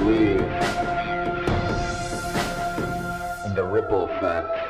believe in the ripple effect.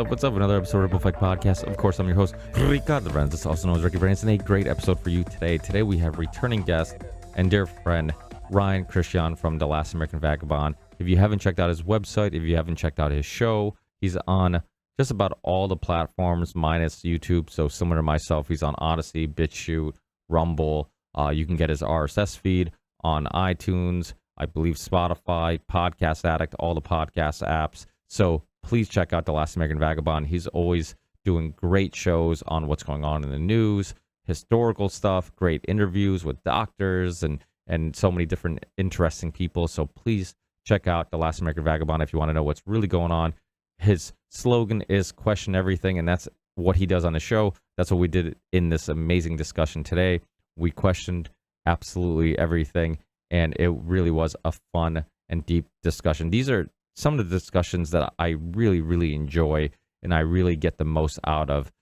What's up? Another episode of Ripple Effect Podcast. Of course, I'm your host, Ricardo Brands, also known as Ricky Brands, and a great episode for you today. Today, we have returning guest and dear friend, Cristián from The Last American Vagabond. If you haven't checked out his website, if you haven't checked out his show, he's on just about all the platforms minus YouTube. So similar to myself, he's on Odyssey, BitChute, Rumble. You can get his RSS feed on iTunes, I believe Spotify, Podcast Addict, all the podcast apps. So please check out The Last American Vagabond. He's always doing great shows on what's going on in the news, historical stuff, great interviews with doctors and so many different interesting people. So please check out The Last American Vagabond if you want to know what's really going on. His slogan is question everything, and that's what he does on the show. That's what we did in this amazing discussion today. We questioned absolutely everything, and it really was a fun and deep discussion. These are some of the discussions that I really, really enjoy and I really get the most out of.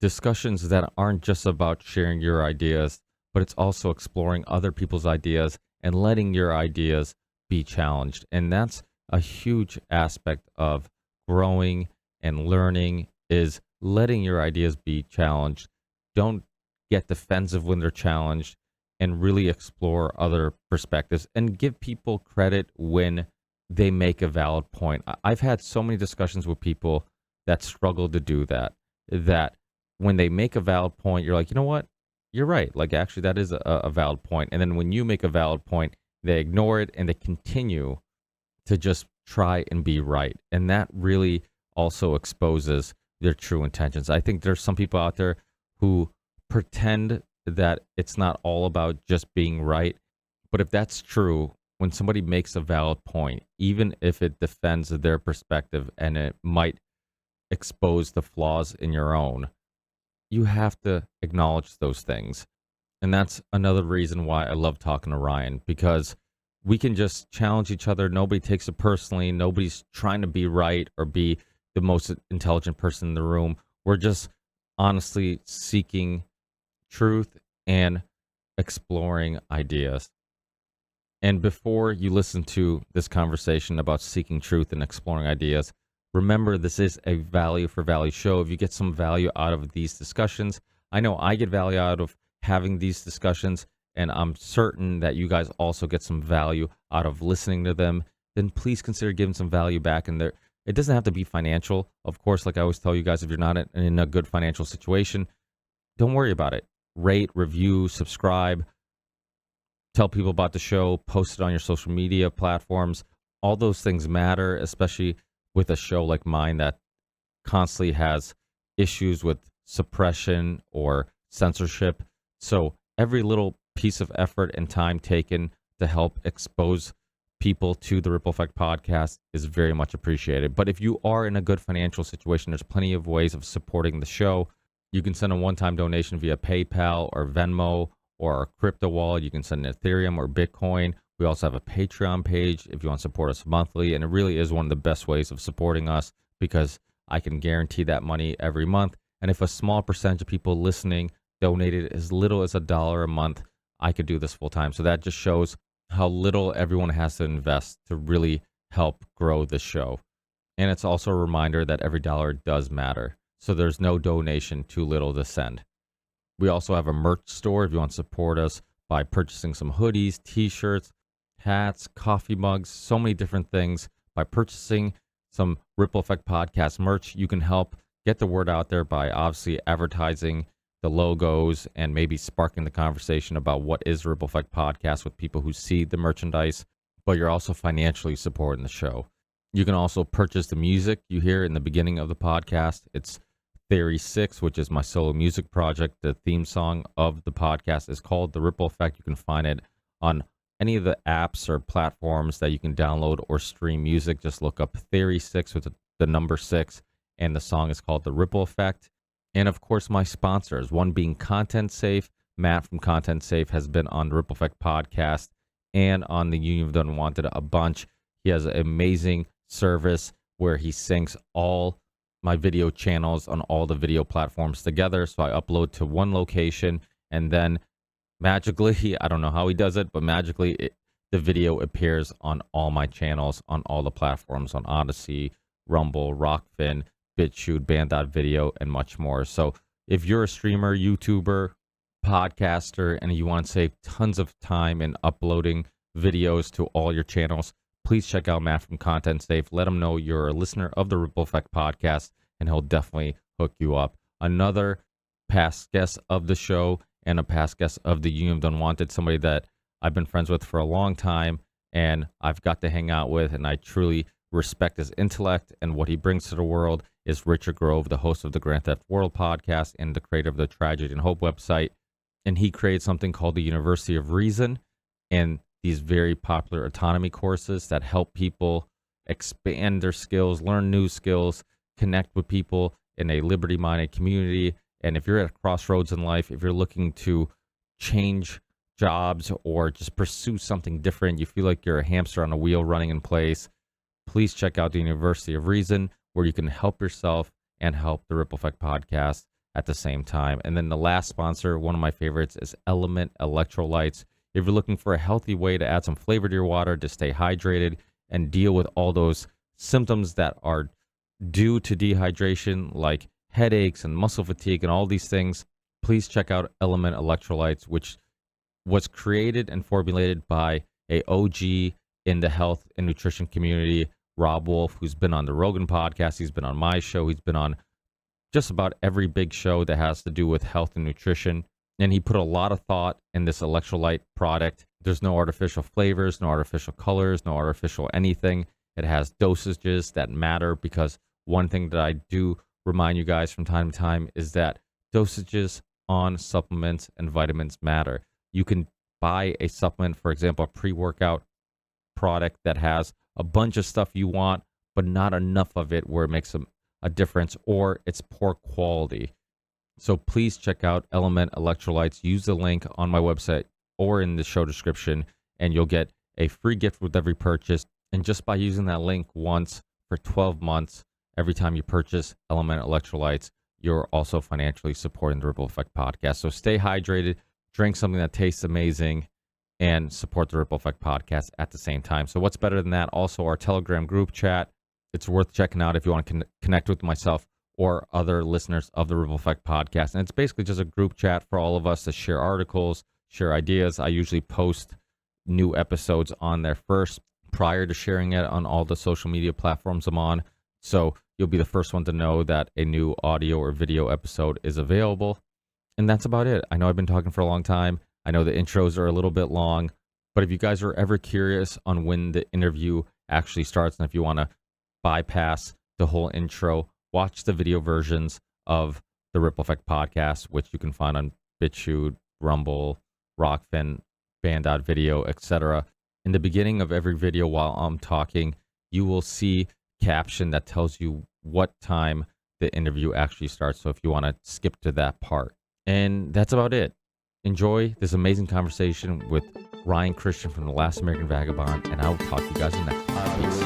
Discussions that aren't just about sharing your ideas, but it's also exploring other people's ideas and letting your ideas be challenged. And that's a huge aspect of growing and learning, is letting your ideas be challenged. Don't get defensive when they're challenged, and really explore other perspectives and give people credit when they make a valid point. I've had so many discussions with people that struggle to do that when they make a valid point, you're like, you know what? You're right. Like, actually, that is a valid point. And then when you make a valid point, they ignore it and they continue to just try and be right. And that really also exposes their true intentions. I think there's some people out there who pretend that it's not all about just being right. But if that's true, when somebody makes a valid point, even if it defends their perspective and it might expose the flaws in your own, you have to acknowledge those things. And that's another reason why I love talking to Ryan, because we can just challenge each other. Nobody takes it personally. Nobody's trying to be right or be the most intelligent person in the room. We're just honestly seeking truth and exploring ideas. And before you listen to this conversation about seeking truth and exploring ideas, remember this is a value for value show. If you get some value out of these discussions, I know I get value out of having these discussions, and I'm certain that you guys also get some value out of listening to them, then please consider giving some value back. And it doesn't have to be financial. Of course, like I always tell you guys, if you're not in a good financial situation, don't worry about it. Rate, review, subscribe. Tell people about the show, post it on your social media platforms. All those things matter, especially with a show like mine that constantly has issues with suppression or censorship. So every little piece of effort and time taken to help expose people to the Ripple Effect Podcast is very much appreciated. But if you are in a good financial situation, there's plenty of ways of supporting the show. You can send a one-time donation via PayPal or Venmo, or our crypto wallet. You can send Ethereum or Bitcoin. We also have a Patreon page if you want to support us monthly. And it really is one of the best ways of supporting us, because I can guarantee that money every month. And if a small percentage of people listening donated as little as $1 a month, I could do this full time. So that just shows how little everyone has to invest to really help grow the show. And it's also a reminder that every dollar does matter. So there's no donation too little to send. We also have a merch store if you want to support us by purchasing some hoodies, t-shirts, hats, coffee mugs, so many different things. By purchasing some Ripple Effect Podcast merch, you can help get the word out there by obviously advertising the logos and maybe sparking the conversation about what is Ripple Effect Podcast with people who see the merchandise. but you're also financially supporting the show. You can also purchase the music you hear in the beginning of the podcast. It's Theory 6, which is my solo music project. The theme song of the podcast is called The Ripple Effect. You can find it on any of the apps or platforms that you can download or stream music. Just look up Theory 6 with the number 6, and the song is called The Ripple Effect. And of course, my sponsors, one being Content Safe. Matt from Content Safe has been on the Ripple Effect podcast and on the Union of the Unwanted a bunch. He has an amazing service where he syncs all my video channels on all the video platforms together. So I upload to one location, and then magically, I don't know how he does it, but magically the video appears on all my channels on all the platforms, on Odyssey, Rumble, Rockfin, BitChute, Band.video, and much more. So if you're a streamer, YouTuber, podcaster, and you want to save tons of time in uploading videos to all your channels, please check out Matt from Content Safe. Let him know you're a listener of the Ripple Effect podcast, and he'll definitely hook you up. Another past guest of the show and a past guest of the Union of the Unwanted, somebody that I've been friends with for a long time, and I've got to hang out with, and I truly respect his intellect and what he brings to the world, is Richard Grove, the host of the Grand Theft World podcast and the creator of the Tragedy and Hope website. And he created something called the University of Reason, and these very popular autonomy courses that help people expand their skills, learn new skills, connect with people in a liberty-minded community. And if you're at a crossroads in life, if you're looking to change jobs or just pursue something different, you feel like you're a hamster on a wheel running in place, please check out the University of Reason, where you can help yourself and help the Ripple Effect podcast at the same time. And then the last sponsor, one of my favorites, is Element Electrolytes. If you're looking for a healthy way to add some flavor to your water to stay hydrated and deal with all those symptoms that are due to dehydration, like headaches and muscle fatigue and all these things, please check out Element Electrolytes, which was created and formulated by a OG in the health and nutrition community, Rob Wolf, who's been on the Rogan podcast. He's been on my show. He's been on just about every big show that has to do with health and nutrition. And he put a lot of thought in this electrolyte product. There's no artificial flavors, no artificial colors, no artificial anything. It has dosages that matter, because one thing that I do remind you guys from time to time is that dosages on supplements and vitamins matter. You can buy a supplement, for example, a pre-workout product that has a bunch of stuff you want, but not enough of it where it makes a difference, or it's poor quality. So please check out Element Electrolytes. Use the link on my website or in the show description, and you'll get a free gift with every purchase. And just by using that link once for 12 months, every time you purchase Element Electrolytes, you're also financially supporting the Ripple Effect podcast. So stay hydrated, drink something that tastes amazing, and support the Ripple Effect podcast at the same time. So what's better than that? Also, our Telegram group chat. It's worth checking out if you want to connect with myself or other listeners of the Ripple Effect podcast. And it's basically just a group chat for all of us to share articles, share ideas. I usually post new episodes on there first prior to sharing it on all the social media platforms I'm on. So you'll be the first one to know that a new audio or video episode is available. And that's about it. I know I've been talking for a long time. I know the intros are a little bit long, but if you guys are ever curious on when the interview actually starts, and if you want to bypass the whole intro, watch the video versions of the Ripple Effect podcast, which you can find on BitChute, Rumble, Rockfin, Band.video, etc. In the beginning of every video while I'm talking, you will see caption that tells you what time the interview actually starts. So if you want to skip to that part. And that's about it. Enjoy this amazing conversation with Ryan Cristián from The Last American Vagabond, and I'll talk to you guys in the next one. Peace.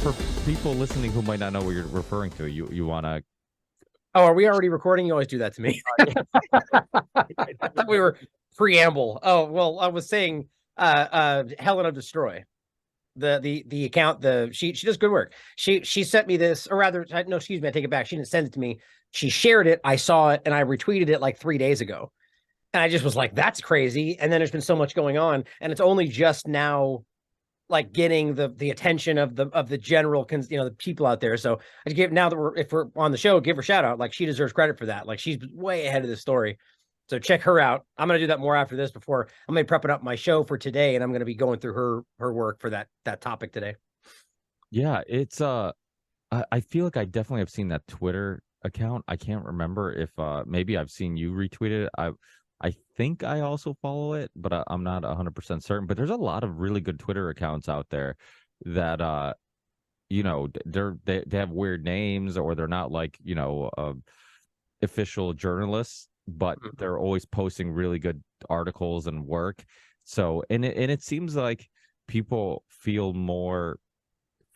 For people listening who might not know what you're referring to, you want to... Oh, are we already recording? You always do that to me. I thought we were preamble. Oh, well, I was saying Helen of Destroy. The account, she does good work. She sent me this, or rather, no, excuse me, I take it back. She didn't send it to me. She shared it. I saw it, and I retweeted it like 3 days ago. And I just was like, that's crazy. And then there's been so much going on, and it's only just now like getting the attention of the general, the people out there. So I give, now that if we're on the show, give her a shout out. Like, she deserves credit for that. Like, she's way ahead of the story. So check her out. I'm going to do that more after this. Before I'm going to be prepping up my show for today, and I'm going to be going through her work for that topic today. Yeah, it's I feel like I definitely have seen that Twitter account. I can't remember if maybe I've seen you retweet it. I think I also follow it, but I'm not 100% certain. But there's a lot of really good Twitter accounts out there that you know, they have weird names, or they're not like, you know, official journalists, but they're always posting really good articles and work. So and it seems like people feel more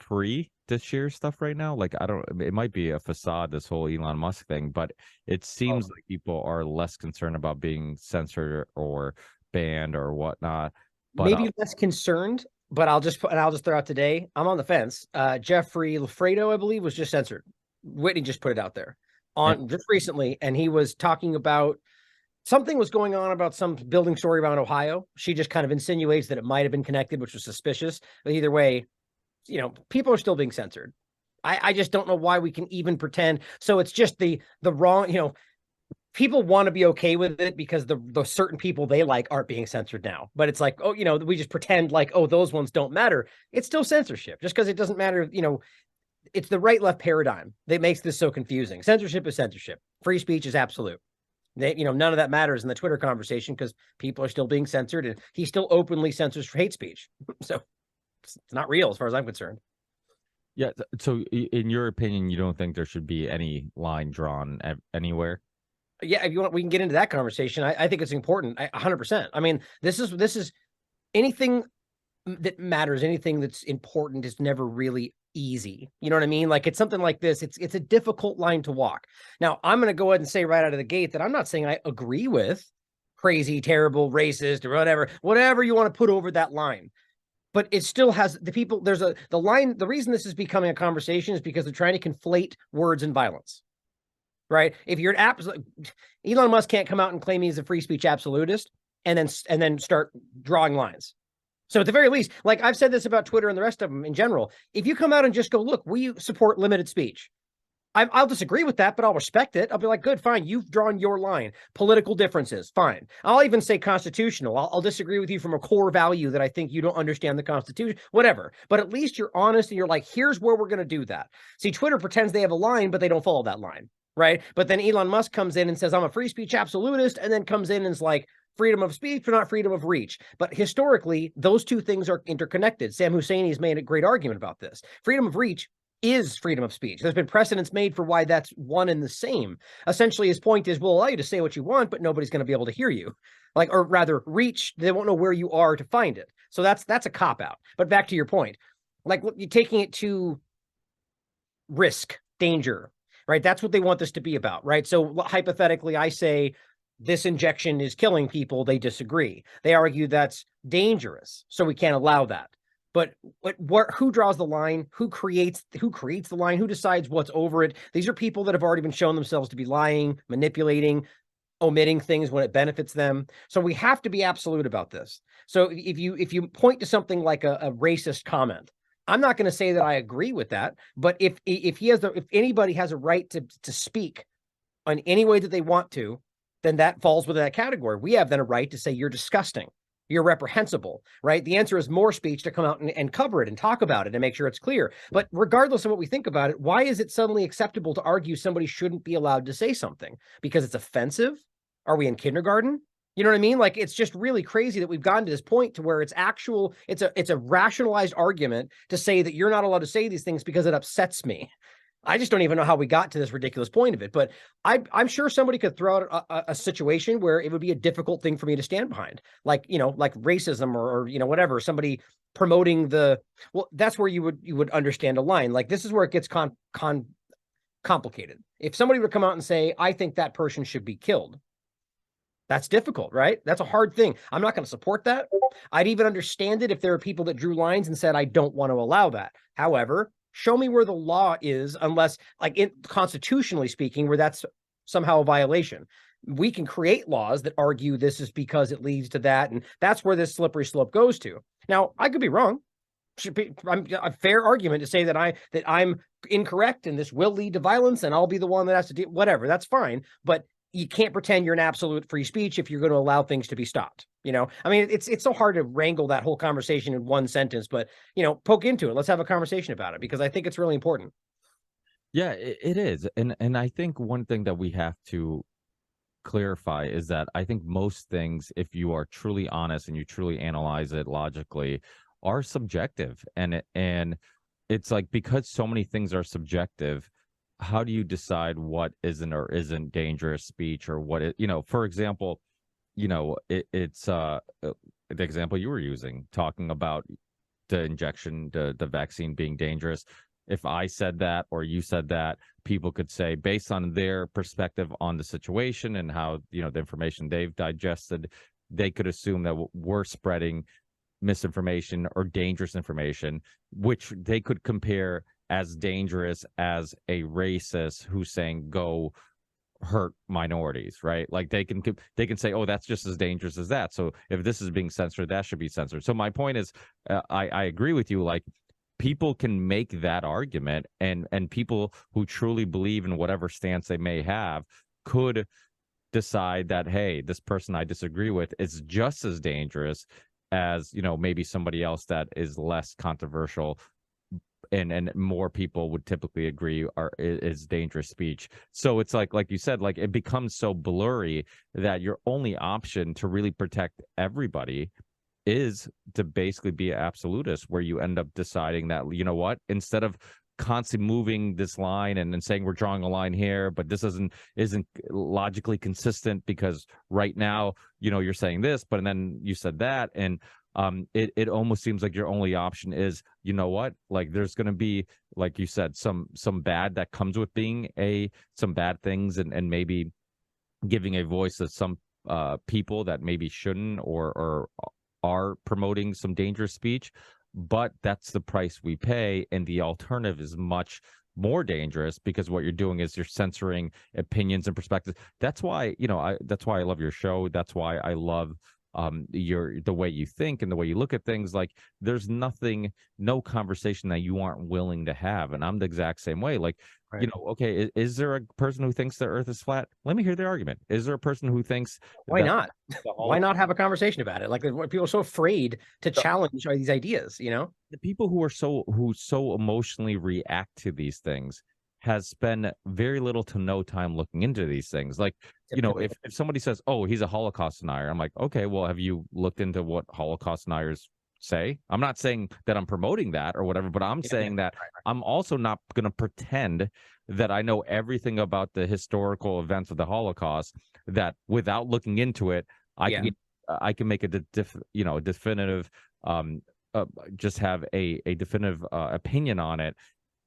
free to share stuff right now. Like, I don't, it might be a facade, this whole Elon Musk thing, but it seems like people are less concerned about being censored or banned or whatnot. But maybe less concerned, but I'll just throw out today, I'm on the fence. Jeffrey Lafredo, I believe, was just censored. Whitney just put it out there on just recently, and he was talking about something was going on about some building story around Ohio. She just kind of insinuates that it might have been connected, which was suspicious. But either way, you know, people are still being censored. I just don't know why we can even pretend. So it's just the wrong, you know, people want to be okay with it because the certain people they like aren't being censored now. But it's like, oh, you know, we just pretend like, oh, those ones don't matter. It's still censorship just because it doesn't matter. You know, it's the right left paradigm that makes this so confusing. Censorship is censorship. Free speech is absolute. You know, none of that matters in the Twitter conversation because people are still being censored, and he still openly censors for hate speech. So it's not real as far as I'm concerned. yeah, so in your opinion, you don't think there should be any line drawn anywhere? Yeah, if you want, we can get into that conversation. I think it's important. 100%. I mean, this is anything that matters, anything that's important is never really easy. You know what I mean? Like, it's something like this. It's a difficult line to walk. Now, I'm going to go ahead and say right out of the gate that I'm not saying I agree with crazy, terrible, racist, or whatever you want to put over that line. But it still has the people. There's the line. The reason this is becoming a conversation is because they're trying to conflate words and violence. Right? If you're Elon Musk can't come out and claim he's a free speech absolutist and then start drawing lines. So at the very least, like I've said this about Twitter and the rest of them in general, if you come out and just go, look, we support limited speech, I'll disagree with that, but I'll respect it. I'll be like, good, fine. You've drawn your line. Political differences, fine. I'll even say constitutional. I'll disagree with you from a core value that I think you don't understand the Constitution, whatever. But at least you're honest and you're like, here's where we're going to do that. See, Twitter pretends they have a line, but they don't follow that line, right? But then Elon Musk comes in and says, I'm a free speech absolutist, and then comes in and is like, freedom of speech, but not freedom of reach. But historically, those two things are interconnected. Sam Husseini has made a great argument about this. Freedom of reach is freedom of speech. There's been precedents made for why that's one and the same. Essentially, his point is, we'll allow you to say what you want, but nobody's going to be able to hear you. Like, or rather, reach, they won't know where you are to find it. So that's a cop-out. But back to your point, like, you're taking it to risk, danger, right? That's what they want this to be about, right? So hypothetically, I say, this injection is killing people. They disagree. They argue that's dangerous, so we can't allow that. But who draws the line? Who creates the line? Who decides what's over it? These are people that have already been shown themselves to be lying, manipulating, omitting things when it benefits them. So we have to be absolute about this. So if you point to something like a racist comment, I'm not going to say that I agree with that. But if anybody has a right to speak in any way that they want to, then that falls within that category. We have then a right to say you're disgusting, you're reprehensible, right? The answer is more speech to come out and cover it and talk about it and make sure it's clear. But regardless of what we think about it, why is it suddenly acceptable to argue somebody shouldn't be allowed to say something? Because it's offensive? Are we in kindergarten? You know what I mean? Like, it's just really crazy that we've gotten to this point to where it's a rationalized argument to say that you're not allowed to say these things because it upsets me. I just don't even know how we got to this ridiculous point of it, but I'm sure somebody could throw out a situation where it would be a difficult thing for me to stand behind, like, you know, like racism or you know, whatever, somebody promoting well, that's where you would understand a line. Like, this is where it gets complicated. If somebody would come out and say, I think that person should be killed, that's difficult, right? That's a hard thing. I'm not going to support that. I'd even understand it if there are people that drew lines and said, I don't want to allow that. However, show me where the law is, unless, like, constitutionally speaking, where that's somehow a violation. We can create laws that argue this is because it leads to that, and that's where this slippery slope goes to. Now, I could be wrong. should be a fair argument to say that I'm incorrect and this will lead to violence and I'll be the one that has to do whatever. That's fine, but you can't pretend you're an absolute free speech if you're going to allow things to be stopped. I mean, it's so hard to wrangle that whole conversation in one sentence, but poke into it. Let's have a conversation about it because I think it's really important. Yeah, it is. And I think one thing that we have to clarify is that I think most things, if you are truly honest and you truly analyze it logically, are subjective. And it's like, because so many things are subjective, how do you decide what isn't or isn't dangerous speech, or what it, for example, it's the example you were using, talking about the injection, the vaccine being dangerous. If I said that or you said that, people could say, based on their perspective on the situation and how, the information they've digested, they could assume that we're spreading misinformation or dangerous information, which they could compare as dangerous as a racist who's saying, go hurt minorities, right? Like they can say, oh, that's just as dangerous as that. So if this is being censored, that should be censored. So my point is, I agree with you. Like, people can make that argument, and people who truly believe in whatever stance they may have could decide that, hey, this person I disagree with is just as dangerous as, maybe somebody else that is less controversial and more people would typically agree is dangerous speech. So it's like you said, like, it becomes so blurry that your only option to really protect everybody is to basically be absolutist, where you end up deciding that, what, instead of constantly moving this line and saying we're drawing a line here, but this isn't logically consistent because right now, you're saying this, but then you said that. And it almost seems like your only option is, what, like, there's going to be, like you said, some bad that comes with being some bad things, and maybe giving a voice to some people that maybe shouldn't or are promoting some dangerous speech, but that's the price we pay. And the alternative is much more dangerous, because what you're doing is you're censoring opinions and perspectives. That's why, that's why I love your show. That's why I love the way you think and the way you look at things. Like, there's no conversation that you aren't willing to have. And I'm the exact same way. Like, right. Okay, is there a person who thinks the earth is flat? Let me hear their argument. Is there a person who thinks why not? Why not have a conversation about it? Like, people are so afraid to challenge these ideas, The people who so emotionally react to these things has spent very little to no time looking into these things. Like, if somebody says, oh, he's a Holocaust denier, I'm like, okay, well, have you looked into what Holocaust deniers say? I'm not saying that I'm promoting that or whatever, but I'm saying that I'm also not going to pretend that I know everything about the historical events of the Holocaust, that without looking into it, I can make a definitive, just have a definitive opinion on it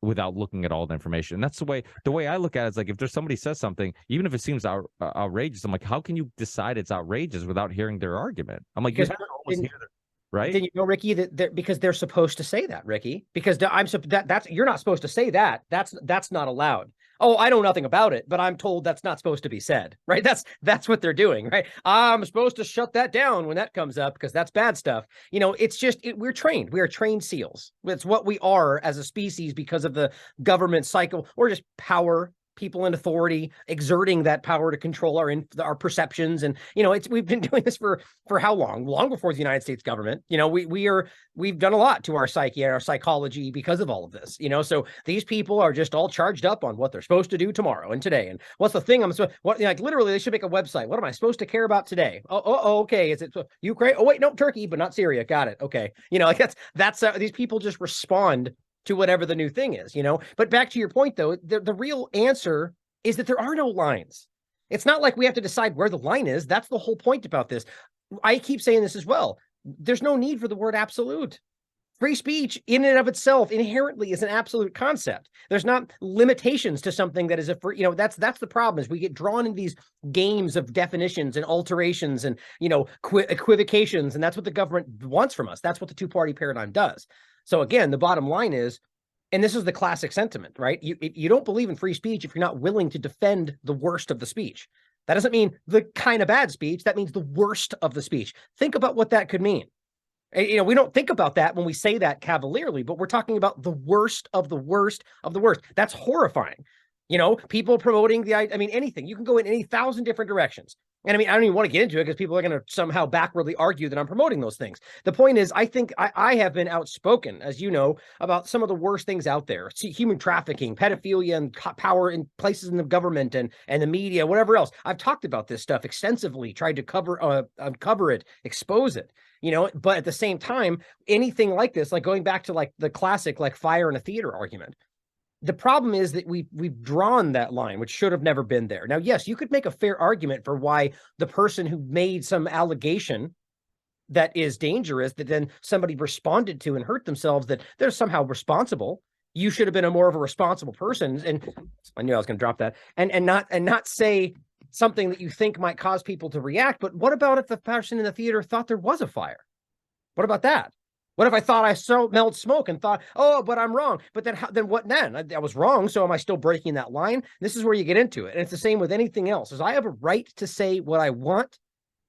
without looking at all the information. And that's the way I look at it is, like, if there's somebody says something, even if it seems outrageous, I'm like, how can you decide it's outrageous without hearing their argument? I'm like, you have to almost hear their, right? Then Ricky, that because they're supposed to say that, Ricky, because that's you're not supposed to say that. That's not allowed. Oh, I know nothing about it, but I'm told that's not supposed to be said, right? That's what they're doing, right? I'm supposed to shut that down when that comes up because that's bad stuff. It's just we're trained. We are trained seals. It's what we are as a species because of the government cycle, or just power. People in authority exerting that power to control our perceptions. And, we've been doing this for how long? Long before the United States government. We've done a lot to our psyche and our psychology because of all of this, so these people are just all charged up on what they're supposed to do tomorrow and today. And what's the thing like literally they should make a website. What am I supposed to care about today? Oh, okay. Is it Ukraine? Oh, wait, no, Turkey, but not Syria. Got it. Okay. Like that's these people just respond to whatever the new thing is, But back to your point, though, the real answer is that there are no lines. It's not like we have to decide where the line is. That's the whole point about this. I keep saying this as well. There's no need for the word absolute. Free speech in and of itself inherently is an absolute concept. There's not limitations to something that is a free, that's the problem, is we get drawn in these games of definitions and alterations and, equivocations. And that's what the government wants from us. That's what the two-party paradigm does. So again, the bottom line is, and this is the classic sentiment, right? You don't believe in free speech if you're not willing to defend the worst of the speech. That doesn't mean the kind of bad speech. That means the worst of the speech. Think about what that could mean. We don't think about that when we say that cavalierly, but we're talking about the worst of the worst of the worst. That's horrifying. People promoting anything. You can go in any 1,000 different directions. And I don't even want to get into it because people are going to somehow backwardly argue that I'm promoting those things. The point is, I think I have been outspoken, as you know, about some of the worst things out there. Human trafficking, pedophilia, and power in places in the government and the media, whatever else. I've talked about this stuff extensively, tried to uncover it, expose it. But at the same time, anything like this, like going back to like the classic, like fire in a theater argument, the problem is that we've drawn that line, which should have never been there. Now, yes, you could make a fair argument for why the person who made some allegation that is dangerous, that then somebody responded to and hurt themselves, that they're somehow responsible. You should have been more of a responsible person. And I knew I was going to drop that and not say something that you think might cause people to react. But what about if the person in the theater thought there was a fire? What about that? What if I thought I smelled smoke and thought, oh, but I'm wrong? But then what then? I was wrong. So am I still breaking that line? This is where you get into it. And it's the same with anything else. Is I have a right to say what I want,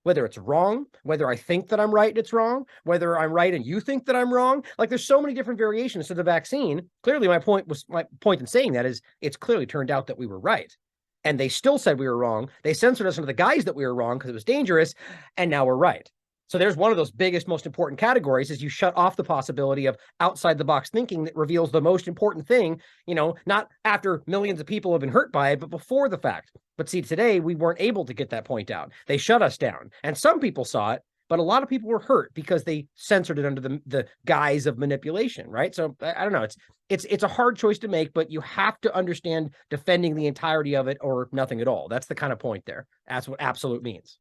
whether it's wrong, whether I think that I'm right and it's wrong, whether I'm right and you think that I'm wrong. Like there's so many different variations to the vaccine. Clearly, my point in saying that is it's clearly turned out that we were right. And they still said we were wrong. They censored us into the guise that we were wrong because it was dangerous. And now we're right. So there's one of those biggest, most important categories is you shut off the possibility of outside the box thinking that reveals the most important thing, not after millions of people have been hurt by it, but before the fact. But see, today we weren't able to get that point out. They shut us down. And some people saw it, but a lot of people were hurt because they censored it under the guise of manipulation, right? So I don't know. It's a hard choice to make, but you have to understand defending the entirety of it or nothing at all. That's the kind of point there. That's what absolute means.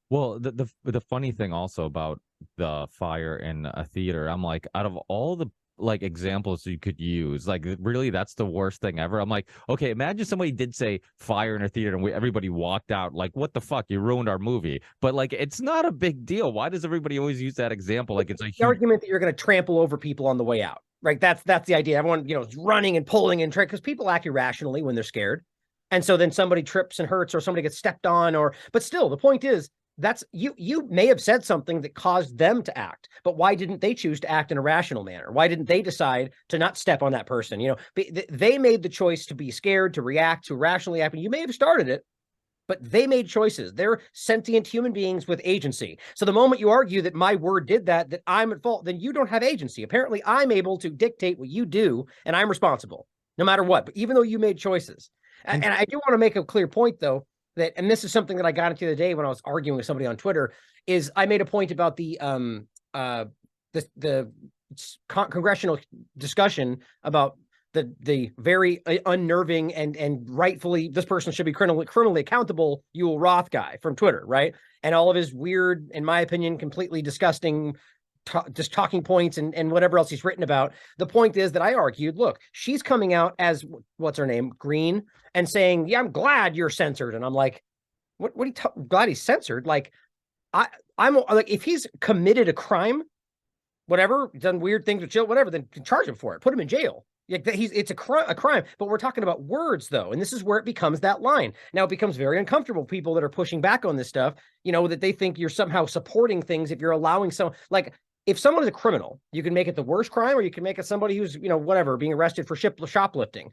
Well, the funny thing also about the fire in a theater, I'm like, out of all the like examples you could use, like really that's the worst thing ever. I'm like, okay, imagine somebody did say fire in a theater and everybody walked out like, what the fuck, you ruined our movie. But like, it's not a big deal. Why does everybody always use that example? Like it's a huge argument that you're going to trample over people on the way out, right? That's the idea. Everyone is running and pulling and because people act irrationally when they're scared, and so then somebody trips and hurts or somebody gets stepped on but still the point is, that's you may have said something that caused them to act, but why didn't they choose to act in a rational manner? Why didn't they decide to not step on that person? They made the choice to be scared, to react, to rationally act. You may have started it, but they made choices. They're sentient human beings with agency. So the moment you argue that my word did that I'm at fault, then you don't have agency. Apparently I'm able to dictate what you do and I'm responsible no matter what, but even though you made choices. And I do want to make a clear point though, and this is something that I got into the other day when I was arguing with somebody on Twitter, is I made a point about the congressional discussion about the very unnerving and rightfully this person should be criminally accountable Yul Roth guy from Twitter, right? And all of his weird, in my opinion, completely disgusting just talking points and whatever else he's written about. The point is that I argued, look, she's coming out as what's her name, Green, and saying, yeah, I'm glad you're censored. And I'm like, what are you glad he's censored? Like, I'm like, if he's committed a crime, whatever, done weird things with children, whatever, then charge him for it, put him in jail. It's a crime, but we're talking about words though. And this is where it becomes that line. Now it becomes very uncomfortable. People that are pushing back on this stuff, that they think you're somehow supporting things. If you're allowing like, if someone is a criminal, you can make it the worst crime, or you can make it somebody who's, whatever, being arrested for shoplifting.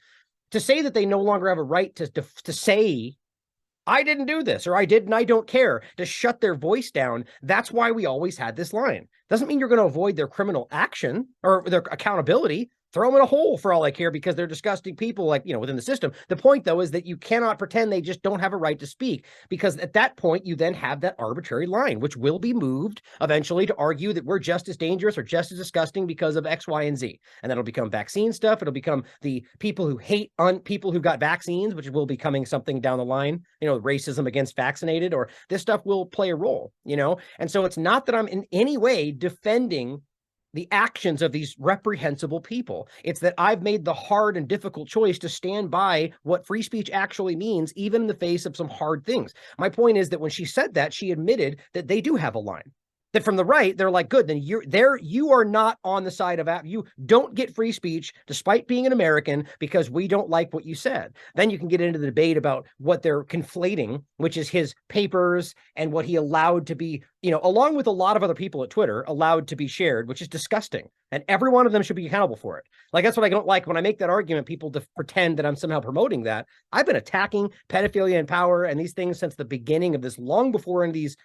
To say that they no longer have a right to say, I didn't do this, or I did and I don't care, to shut their voice down. That's why we always had this line. Doesn't mean you're going to avoid their criminal action or their accountability. Throw them in a hole for all I care because they're disgusting people, like, within the system. The point, though, is that you cannot pretend they just don't have a right to speak, because at that point, you then have that arbitrary line, which will be moved eventually to argue that we're just as dangerous or just as disgusting because of X, Y, and Z. And that'll become vaccine stuff. It'll become the people who hate on people who got vaccines, which will be coming something down the line, racism against vaccinated, or this stuff will play a role, And so it's not that I'm in any way defending the actions of these reprehensible people. It's that I've made the hard and difficult choice to stand by what free speech actually means, even in the face of some hard things. My point is that when she said that, she admitted that they do have a line. that from the right, they're like, good, then you are not on the side of you don't get free speech despite being an American because we don't like what you said. Then you can get into the debate about what they're conflating, which is his papers and what he allowed to be, along with a lot of other people at Twitter, allowed to be shared, which is disgusting. And every one of them should be accountable for it. Like, that's what I don't like when I make that argument, people pretend that I'm somehow promoting that. I've been attacking pedophilia and power and these things since the beginning of this, long before any of these,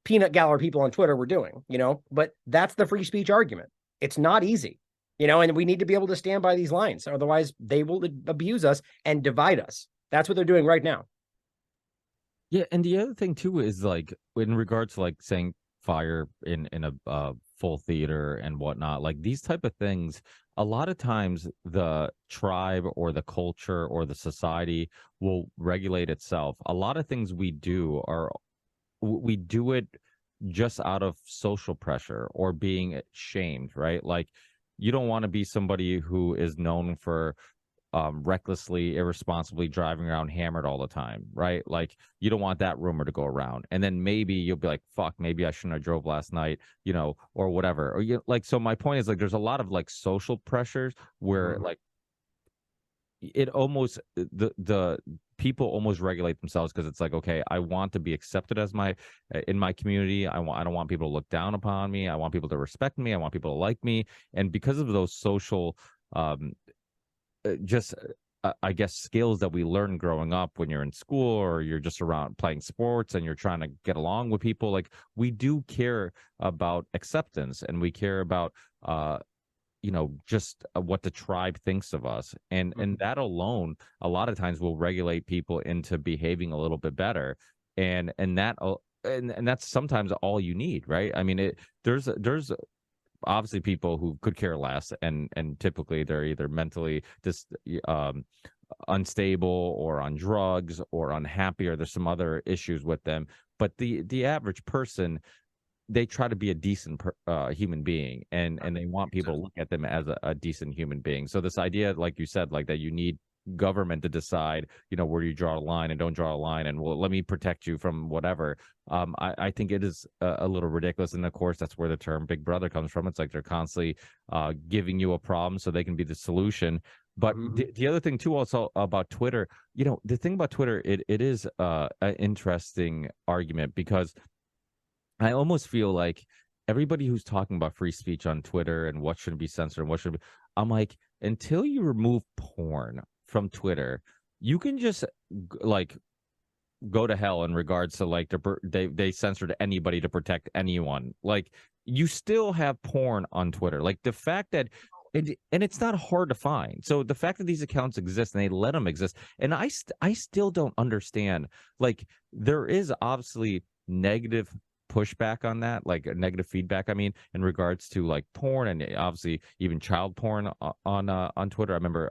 peanut gallery people on Twitter were doing, but that's the free speech argument. It's not easy, and we need to be able to stand by these lines. Otherwise they will abuse us and divide us. That's what they're doing right now. Yeah. And the other thing too, is like, in regards to like saying fire in a full theater and whatnot, like these type of things, a lot of times the tribe or the culture or the society will regulate itself. A lot of things we do it just out of social pressure or being shamed, right? Like, you don't want to be somebody who is known for recklessly, irresponsibly driving around hammered all the time, right? Like, you don't want that rumor to go around. And then maybe you'll be like, fuck, maybe I shouldn't have drove last night, or whatever. Or so my point is, like, there's a lot of like social pressures where like it almost, the people almost regulate themselves, because it's like, okay, I want to be accepted as in my community. I don't want people to look down upon me. I want people to respect me. I want people to like me. And because of those social I guess skills that we learn growing up when you're in school, or you're just around playing sports and you're trying to get along with people, like, we do care about acceptance, and we care about just what the tribe thinks of us, and that alone a lot of times will regulate people into behaving a little bit better, and that's sometimes all you need, right? I mean, there's obviously people who could care less, and typically they're either mentally unstable or on drugs or unhappy, or there's some other issues with them. But the average person, they try to be a decent human being, and they want people to look at them as a decent human being. So this idea, like you said, like that you need government to decide, where you draw a line and don't draw a line, and, well, let me protect you from whatever. I think it is a little ridiculous. And of course, that's where the term Big Brother comes from. It's like they're constantly giving you a problem so they can be the solution. But the other thing too, also about Twitter, the thing about Twitter, it is an interesting argument, because I almost feel like everybody who's talking about free speech on Twitter and what should be censored and what should be, I'm like, until you remove porn from Twitter, you can just like go to hell in regards to like they censored anybody to protect anyone. Like, you still have porn on Twitter. Like, the fact that and it's not hard to find. So the fact that these accounts exist and they let them exist, and I still don't understand. Like, there is obviously negative pushback on that, like negative feedback, I mean, in regards to like porn, and obviously even child porn on Twitter. I remember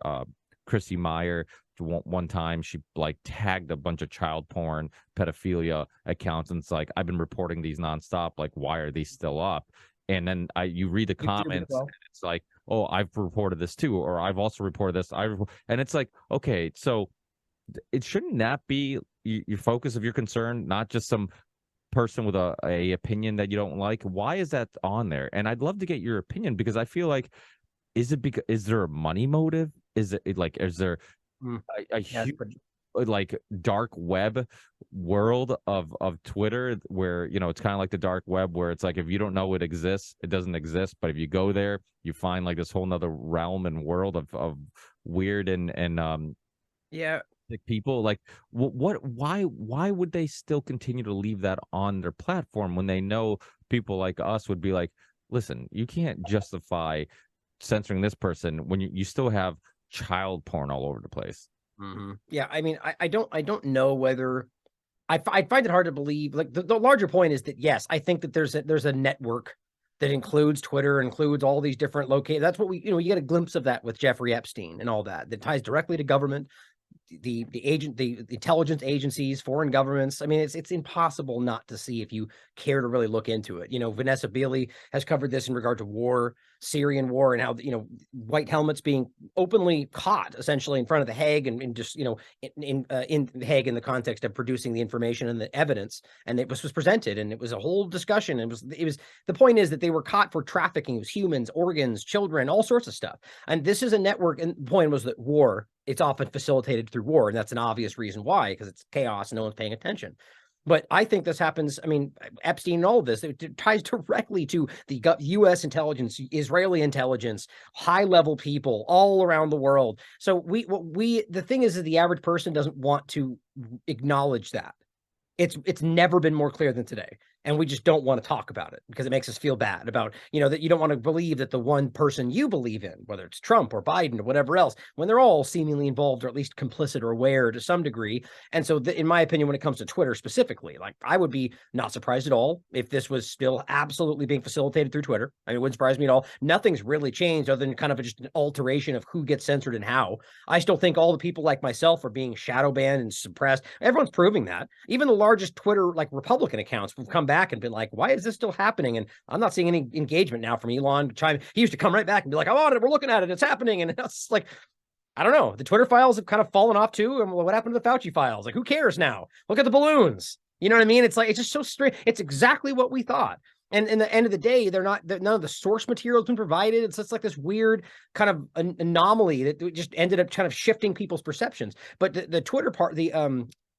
Chrissy Meyer, one time, she like tagged a bunch of child porn pedophilia accounts, and it's like, I've been reporting these nonstop, like, why are these still up? And then you read the comments, and it's like, oh, I've reported this too, or I've also reported this. And it's like, okay, so it shouldn't that be your focus of your concern, not just some person with a opinion that you don't like? Why is that on there? And I'd love to get your opinion, because I feel like, is there a money motive? Is there a huge like dark web world of Twitter, where it's kind of like the dark web, where it's like, if you don't know it exists, it doesn't exist, but if you go there, you find like this whole nother realm and world of weird and people. Like, why would they still continue to leave that on their platform when they know people like us would be like, listen, you can't justify censoring this person when you still have child porn all over the place. Yeah, I mean, I don't know whether I find it hard to believe. Like, the larger point is that, yes, I think that there's a network that includes Twitter, includes all these different locations. That's what you get a glimpse of that with Jeffrey Epstein and all that ties directly to government. the intelligence agencies, foreign governments. I mean, it's impossible not to see if you care to really look into it. Vanessa Beeley has covered this in regard to war, Syrian war, and how white helmets being openly caught essentially in front of the Hague, and just in the Hague in the context of producing the information and the evidence, and it was presented, and it was a whole discussion. And it was the point is that they were caught for trafficking. It was humans, organs, children, all sorts of stuff. And this is a network. And the point was that war, it's often facilitated through war, and that's an obvious reason why, because it's chaos and no one's paying attention. But I think this happens. I mean, Epstein and all of this, it ties directly to the U.S. intelligence, Israeli intelligence, high-level people all around the world. So the thing is that the average person doesn't want to acknowledge that. It's never been more clear than today. And we just don't want to talk about it because it makes us feel bad about, that you don't want to believe that the one person you believe in, whether it's Trump or Biden or whatever else, when they're all seemingly involved or at least complicit or aware to some degree. And so in my opinion, when it comes to Twitter specifically, like I would be not surprised at all if this was still absolutely being facilitated through Twitter. I mean, it wouldn't surprise me at all. Nothing's really changed other than kind of just an alteration of who gets censored and how. I still think all the people like myself are being shadow banned and suppressed. Everyone's proving that. Even the largest Twitter, like Republican accounts, have come back and been like, why is this still happening? And I'm not seeing any engagement now from Elon. He used to come right back and be like, I'm on it, we're looking at it, it's happening. And it's like, I don't know. The Twitter files have kind of fallen off too. And what happened to the Fauci files? Like, who cares now? Look at the balloons. You know what I mean? It's like, it's just so strange. It's exactly what we thought. And in the end of the day, none of the source material has been provided. It's just like this weird kind of anomaly that just ended up kind of shifting people's perceptions. But the Twitter part,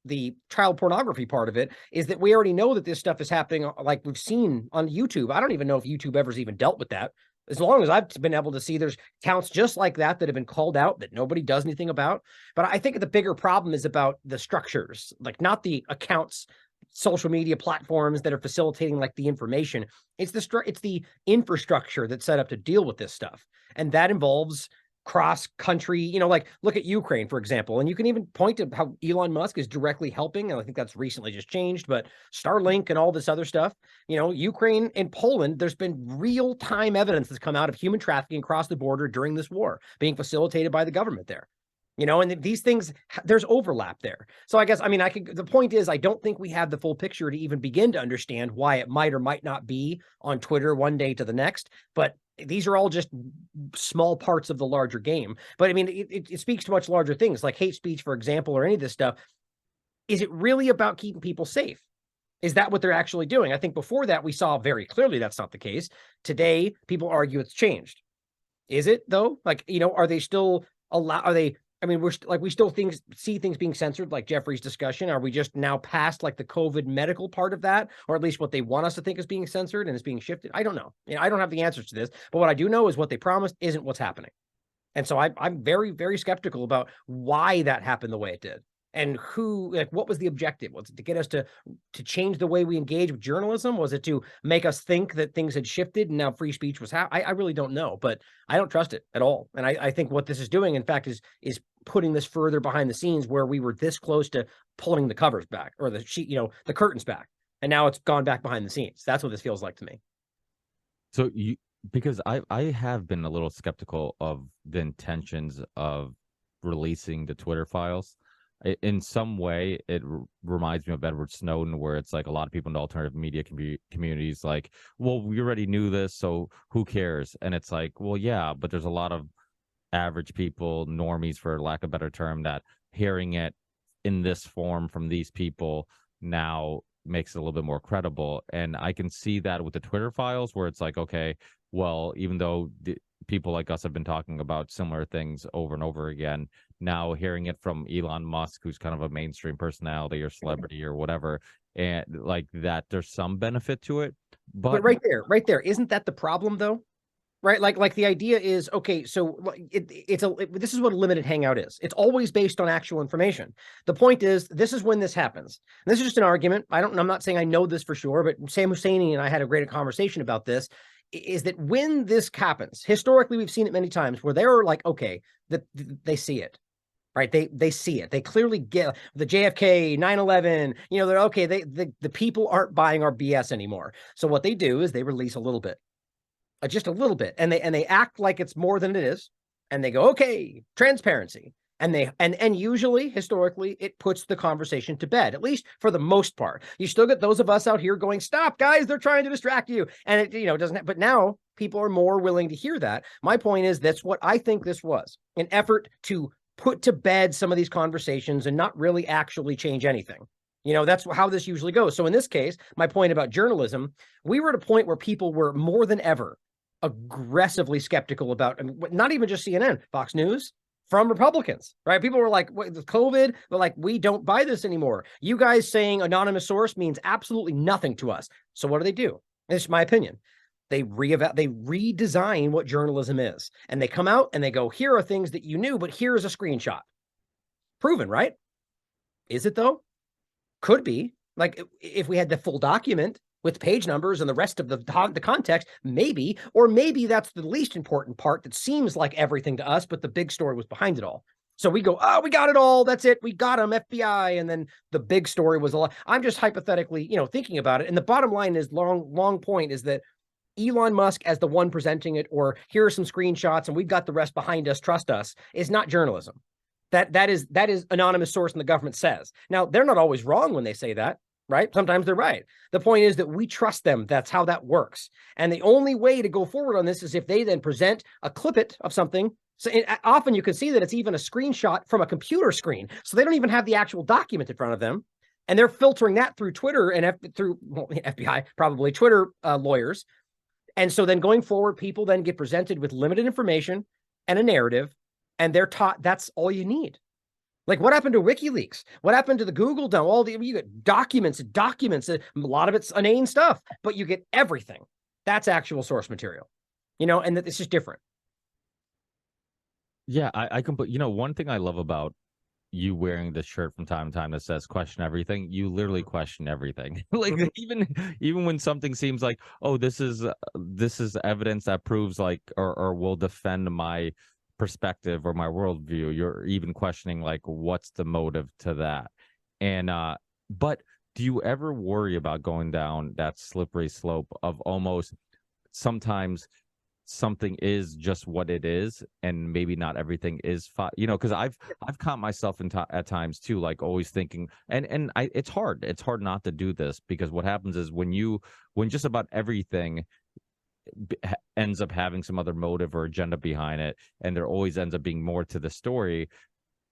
the child pornography part of it is that we already know that this stuff is happening, like we've seen on YouTube. I don't even know if YouTube ever's even dealt with that. As long as I've been able to see, there's accounts just like that have been called out that nobody does anything about. But I think the bigger problem is about the structures, like not the accounts, social media platforms that are facilitating like the information. It's the infrastructure that's set up to deal with this stuff. And that involves cross-country, like look at Ukraine, for example, and you can even point to how Elon Musk is directly helping, and I think that's recently just changed, but Starlink and all this other stuff, Ukraine and Poland, there's been real-time evidence that's come out of human trafficking across the border during this war being facilitated by the government there. And these things, there's overlap there. So I guess, the point is, I don't think we have the full picture to even begin to understand why it might or might not be on Twitter one day to the next, but these are all just small parts of the larger game. But it speaks to much larger things like hate speech, for example, or any of this stuff. Is it really about keeping people safe? Is that what they're actually doing? I think before that, we saw very clearly that's not the case. Today, people argue it's changed. Is it though? Like, are they still we still see things being censored, like Jeffrey's discussion. Are we just now past like the COVID medical part of that, or at least what they want us to think is being censored and is being shifted? I don't know. I don't have the answers to this, but what I do know is what they promised isn't what's happening. And so I'm very, very skeptical about why that happened the way it did. And what was the objective? Was it to get us to change the way we engage with journalism? Was it to make us think that things had shifted and now free speech was I really don't know, but I don't trust it at all. And I think what this is doing, in fact, is putting this further behind the scenes where we were this close to pulling the covers back or the sheet, the curtains back. And now it's gone back behind the scenes. That's what this feels like to me. So because I have been a little skeptical of the intentions of releasing the Twitter files. In some way, it reminds me of Edward Snowden, where it's like a lot of people in the alternative media communities like, well, we already knew this, so who cares? And it's like, well, yeah, but there's a lot of average people, normies, for lack of a better term, that hearing it in this form from these people now makes it a little bit more credible. And I can see that with the Twitter files, where it's like, okay, well, even though people like us have been talking about similar things over and over again, now hearing it from Elon Musk, who's kind of a mainstream personality or celebrity or whatever, and like that, there's some benefit to it. But right there, isn't that the problem though? Right, like the idea is, okay, so this is what a limited hangout is. It's always based on actual information. The point is, this is when this happens. And this is just an argument. I'm not saying I know this for sure, but Sam Husseini and I had a great conversation about this. Is that when this happens, historically, we've seen it many times where they're like, okay, they see it, right? They see it. They clearly get the JFK, 9/11, they're okay. The people aren't buying our BS anymore. So what they do is they release a little bit, just a little bit. And they act like it's more than it is. And they go, okay, transparency. And usually historically it puts the conversation to bed, at least for the most part. You still get those of us out here going, stop guys, they're trying to distract you. And it doesn't, but now people are more willing to hear that. My point is that's what I think this was, an effort to put to bed some of these conversations and not really actually change anything. That's how this usually goes. So in this case, my point about journalism, we were at a point where people were more than ever aggressively skeptical about, not even just CNN, Fox News, from Republicans, right? People were like, with COVID, they're like, we don't buy this anymore. You guys saying anonymous source means absolutely nothing to us. So what do? It's my opinion. They redesign what journalism is. And they come out and they go, here are things that you knew, but here's a screenshot. Proven, right? Is it though? Could be. Like if we had the full document with page numbers and the rest of the context, maybe, or maybe that's the least important part that seems like everything to us, but the big story was behind it all. So we go, oh, we got it all. That's it. We got them, FBI. And then the big story was a lot. I'm just hypothetically, thinking about it. And the bottom line is long point is that Elon Musk as the one presenting it, or here are some screenshots and we've got the rest behind us, trust us, is not journalism. That is anonymous source and the government says. Now, they're not always wrong when they say that, right? Sometimes they're right. The point is that we trust them. That's how that works. And the only way to go forward on this is if they then present a clippet of something. So often you can see that it's even a screenshot from a computer screen. So they don't even have the actual document in front of them. And they're filtering that through Twitter and through FBI, probably Twitter lawyers. And so then going forward, people then get presented with limited information and a narrative. And they're taught that's all you need. Like what happened to WikiLeaks? What happened to the Google dump? You get documents, a lot of it's inane stuff, but you get everything. That's actual source material, and that it's just different. Yeah, I completely, one thing I love about you wearing this shirt from time to time that says question everything, you literally question everything. Like even when something seems like, oh, this is evidence that proves like, or will defend my perspective or my worldview, you're even questioning like what's the motive to that. And but do you ever worry about going down that slippery slope of almost sometimes something is just what it is and maybe not everything is because I've caught myself at times too, like always thinking, and it's hard not to do this, because what happens is when just about everything ends up having some other motive or agenda behind it, and there always ends up being more to the story,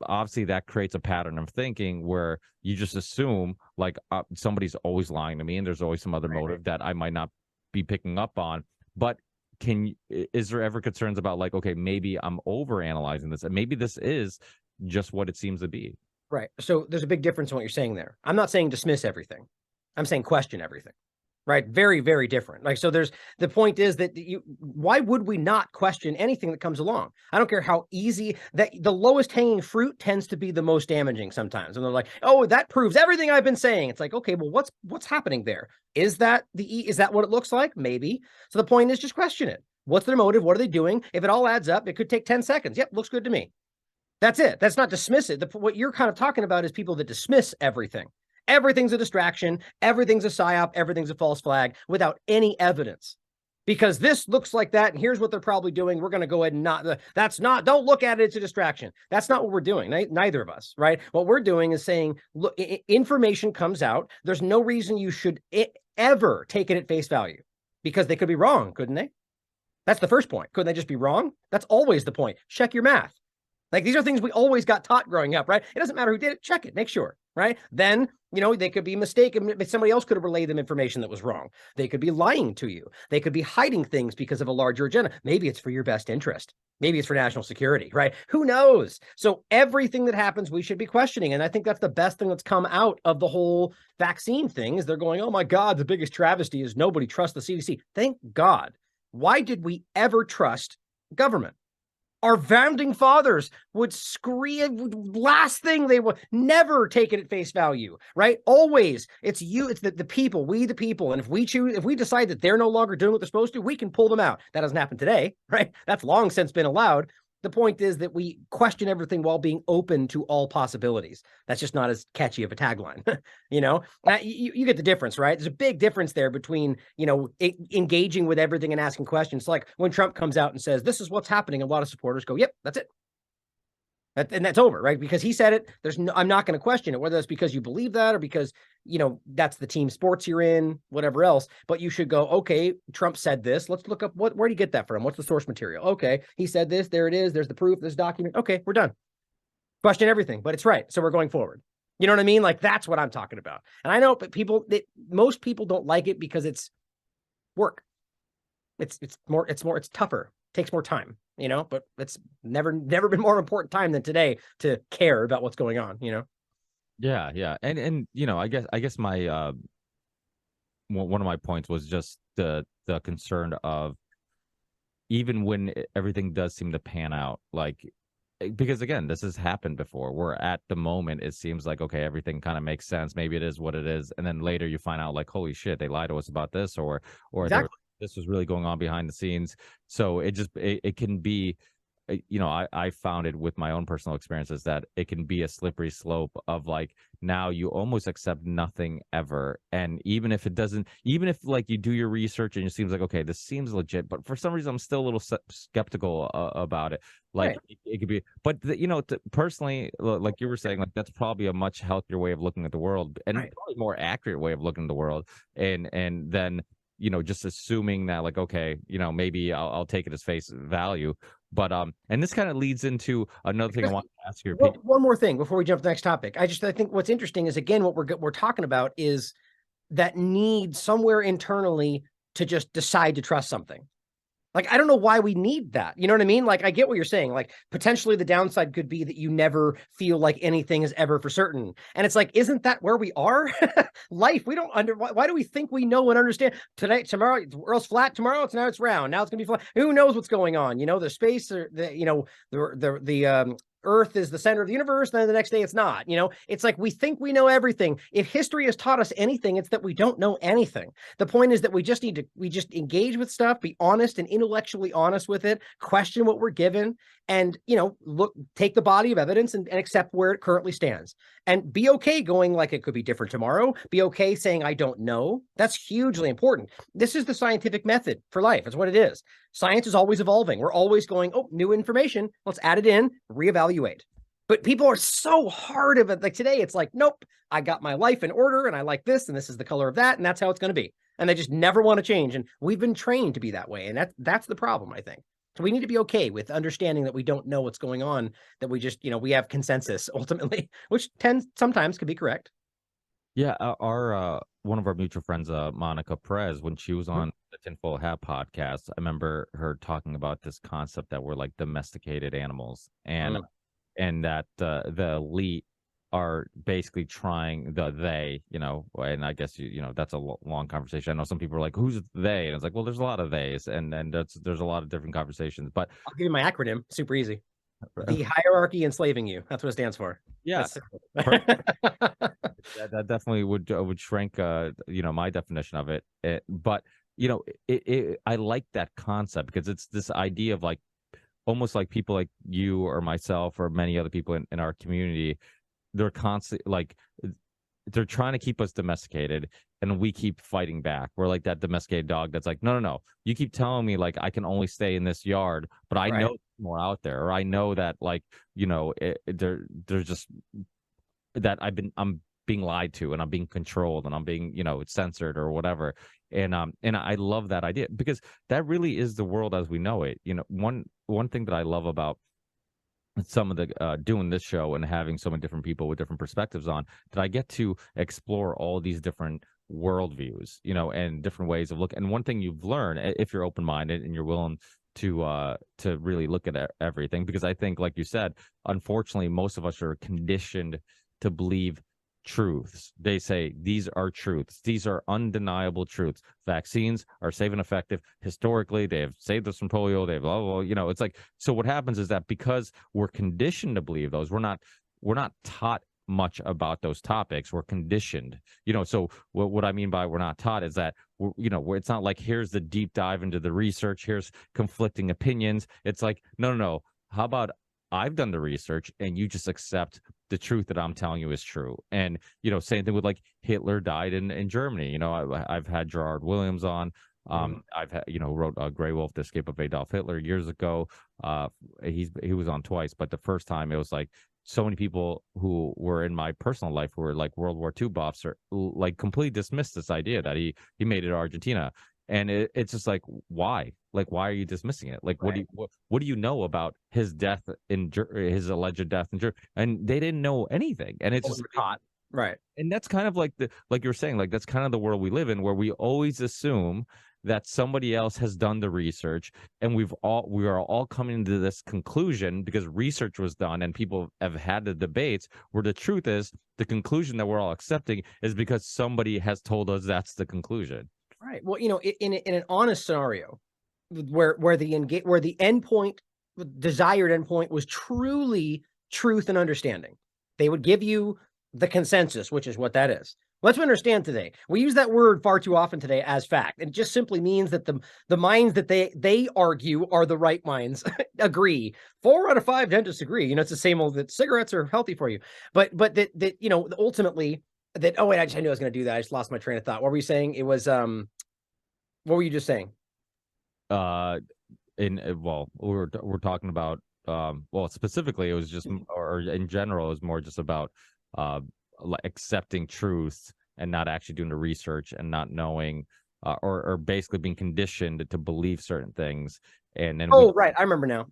obviously that creates a pattern of thinking where you just assume like somebody's always lying to me and there's always some other motive that I might not be picking up on. But is there ever concerns about like, okay, maybe I'm over analyzing this and maybe this is just what it seems to be? Right. So there's a big difference in what you're saying there. I'm not saying dismiss everything. I'm saying question everything. Right. Very, very different. Like, so the point is that why would we not question anything that comes along? I don't care how easy that the lowest hanging fruit tends to be the most damaging sometimes. And they're like, oh, that proves everything I've been saying. It's like, okay, well, what's happening there? Is that what it looks like? Maybe. So the point is just question it. What's their motive? What are they doing? If it all adds up, it could take 10 seconds. Yep. Looks good to me. That's it. That's not dismiss it. What you're kind of talking about is people that dismiss everything. Everything's a distraction. Everything's a psyop. Everything's a false flag without any evidence. Because this looks like that, and here's what they're probably doing. We're going to go ahead and don't look at it. It's a distraction. That's not what we're doing. Neither of us, right? What we're doing is saying, look, information comes out. There's no reason you should ever take it at face value, because they could be wrong, couldn't they? That's the first point. Couldn't they just be wrong? That's always the point. Check your math. Like, these are things we always got taught growing up, right? It doesn't matter who did it. Check it. Make sure, right? Then, they could be mistaken. Somebody else could have relayed them information that was wrong. They could be lying to you. They could be hiding things because of a larger agenda. Maybe it's for your best interest. Maybe it's for national security, right? Who knows? So everything that happens, we should be questioning. And I think that's the best thing that's come out of the whole vaccine thing, is they're going, oh my God, the biggest travesty is nobody trusts the CDC. Thank God. Why did we ever trust government? Our founding fathers would scream, last thing they would never take it at face value, right? Always, it's the people, we the people. And if we decide that they're no longer doing what they're supposed to, we can pull them out. That doesn't happen today, right? That's long since been allowed. The point is that we question everything while being open to all possibilities. That's just not as catchy of a tagline. You get the difference, right? There's a big difference there between, engaging with everything and asking questions. Like when Trump comes out and says, this is what's happening, a lot of supporters go, yep, that's it. And that's over, right? Because he said it. I'm not going to question it, whether that's because you believe that or because, that's the team sports you're in, whatever else. But you should go, okay, Trump said this. Let's look up where do you get that from? What's the source material? Okay, he said this. There it is. There's the proof. This document. Okay, we're done. Question everything, but it's right. So we're going forward. You know what I mean? Like, that's what I'm talking about. And I know, but most people don't like it because it's work. It's tougher. Takes more time, but it's never been more important time than today to care about what's going on, Yeah. And I guess my one of my points was just the concern of, even when everything does seem to pan out, like, because again, this has happened before, where at the moment it seems like, okay, everything kind of makes sense, maybe it is what it is, and then later you find out, like, holy shit, they lied to us about this, or exactly. this was really going on behind the scenes. So it can be, I found it with my own personal experiences that it can be a slippery slope of, like, now you almost accept nothing ever. And even if like you do your research and it seems like, okay, this seems legit, but for some reason I'm still a little skeptical about it. Like, right. it could be, but personally, like you were saying, like, that's probably a much healthier way of looking at the world, and Right. probably more accurate way of looking at the world. And then, just assuming that, like, okay, maybe I'll take it as face value. But and this kind of leads into another thing I want to ask your opinion. One more thing before we jump to the next topic. I think what's interesting is, again, what we're talking about is that need somewhere internally to just decide to trust something. Like, I don't know why we need that. You know what I mean? Like, I get what you're saying. Like, potentially the downside could be that you never feel like anything is ever for certain. And it's like, isn't that where we are? Life, we don't why do we think we know and understand? Today, tomorrow, the world's flat. Tomorrow, now it's round. Now it's gonna be flat. Who knows what's going on? The space, or the Earth is the center of the universe, then the next day it's not. It's like we think we know everything. If history has taught us anything, it's that we don't know anything. The point is that we just engage with stuff, be honest and intellectually honest with it, question what we're given, and take the body of evidence and accept where it currently stands, and be okay going, like, it could be different tomorrow. Be okay saying I don't know. That's hugely important. This is the scientific method for life. It's what it is. Science is always evolving. We're always going, oh, new information, let's add it in, reevaluate. But people are so hard of it. Like, today, it's like, nope, I got my life in order, and I like this, and this is the color of that, and that's how it's going to be. And they just never want to change. And we've been trained to be that way. And that's the problem, I think. So we need to be okay with understanding that we don't know what's going on, that we just, we have consensus ultimately, which sometimes can be correct. Yeah, our one of our mutual friends, Monica Perez, when she was on the Tinfoil Hat podcast, I remember her talking about this concept that we're like domesticated animals, and that the elite are basically trying and I guess that's a long conversation. I know some people are like, who's they? And it's like, well, there's a lot of theys, and there's a lot of different conversations. But I'll give you my acronym, super easy. The hierarchy enslaving you. That's what it stands for. Yeah. That definitely would shrink my definition of it. But I like that concept, because it's this idea of, like, almost like people like you or myself or many other people in our community, they're constantly, like, they're trying to keep us domesticated, and we keep fighting back. We're like that domesticated dog that's like, no, you keep telling me, like, I can only stay in this yard, but I know more out there, or I know that, like, there's just that I'm being lied to, and I'm being controlled, and I'm being censored or whatever. And I love that idea, because that really is the world as we know it. One thing that I love about some of the doing this show and having so many different people with different perspectives on, that I get to explore all these different worldviews, and different ways of looking. And one thing you've learned, if you're open-minded and you're willing to really look at everything, because I think, like you said, unfortunately, most of us are conditioned to believe truths. They say these are truths. These are undeniable truths. Vaccines are safe and effective. Historically, they have saved us from polio. They've blah, blah, blah. It's like, so what happens is that because we're conditioned to believe those, we're not taught much about those topics. We're conditioned. So what I mean by we're not taught is that where it's not like, here's the deep dive into the research, here's conflicting opinions. It's like, no. How about I've done the research and you just accept the truth that I'm telling you is true. And, same thing with, like, Hitler died in Germany. I've had Gerard Williams on I've had, wrote Grey Wolf, The Escape of Adolf Hitler years ago. He was on twice, but the first time it was like so many people who were in my personal life who were like World War II buffs or like completely dismissed this idea that he made it to Argentina. And it's just like, why? Like, why are you dismissing it? Like, Right. what do you know about his death his alleged death in Germany? And they didn't know anything. And it's just Hot. Right. and that's kind of like like you were saying, like that's kind of the world we live in, where we always assume that somebody else has done the research, and we are all coming to this conclusion because research was done and people have had the debates, where the truth is the conclusion that we're all accepting is because somebody has told us that's the conclusion. Right. Well, in an honest scenario where the endpoint, desired endpoint, was truly truth and understanding, they would give you the consensus, which is what that is. Let's understand today. We use that word far too often today as fact. It just simply means that the minds that they argue are the right minds agree. 4 out of 5 dentists agree. It's the same old that cigarettes are healthy for you. But that ultimately that, oh wait, I knew I was going to do that. I just lost my train of thought. What were you saying? It was what were you just saying? We're talking about specifically it was just, or in general it was more just about accepting truth and not actually doing the research and not knowing or basically being conditioned to believe certain things. And then right, I remember now.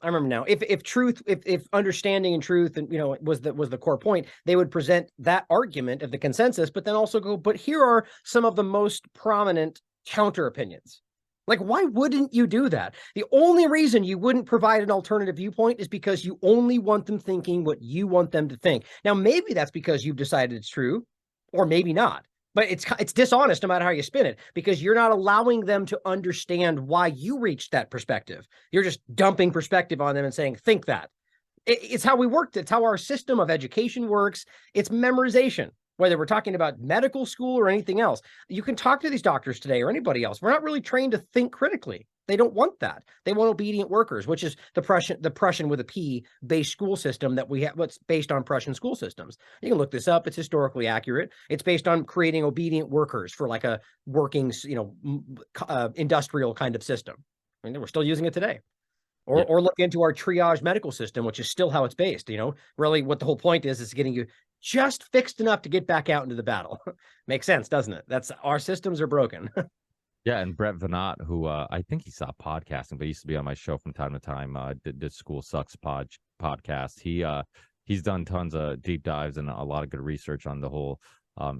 If truth, if understanding and truth, and was the core point, they would present that argument of the consensus, but then also go, but here are some of the most prominent counter opinions. Like, why wouldn't you do that? The only reason you wouldn't provide an alternative viewpoint is because you only want them thinking what you want them to think. Now, maybe that's because you've decided it's true, or maybe not. But it's dishonest no matter how you spin it, because you're not allowing them to understand why you reached that perspective. You're just dumping perspective on them and saying, think that. It's how we work. It's how our system of education works. It's memorization. Whether we're talking about medical school or anything else, you can talk to these doctors today or anybody else. We're not really trained to think critically. They don't want that. They want obedient workers, which is the Prussian with a P based school system that we have. What's based on Prussian school systems. You can look this up. It's historically accurate. It's based on creating obedient workers for like a working, industrial kind of system. I mean, we're still using it today. Or look into our triage medical system, which is still how it's based. Really what the whole point is getting you just fixed enough to get back out into the battle. Makes sense, doesn't it? That's our systems are broken. Yeah, and Brett Venat, who I think he stopped podcasting, but he used to be on my show from time to time. Did School Sucks podcast. He's done tons of deep dives and a lot of good research on the whole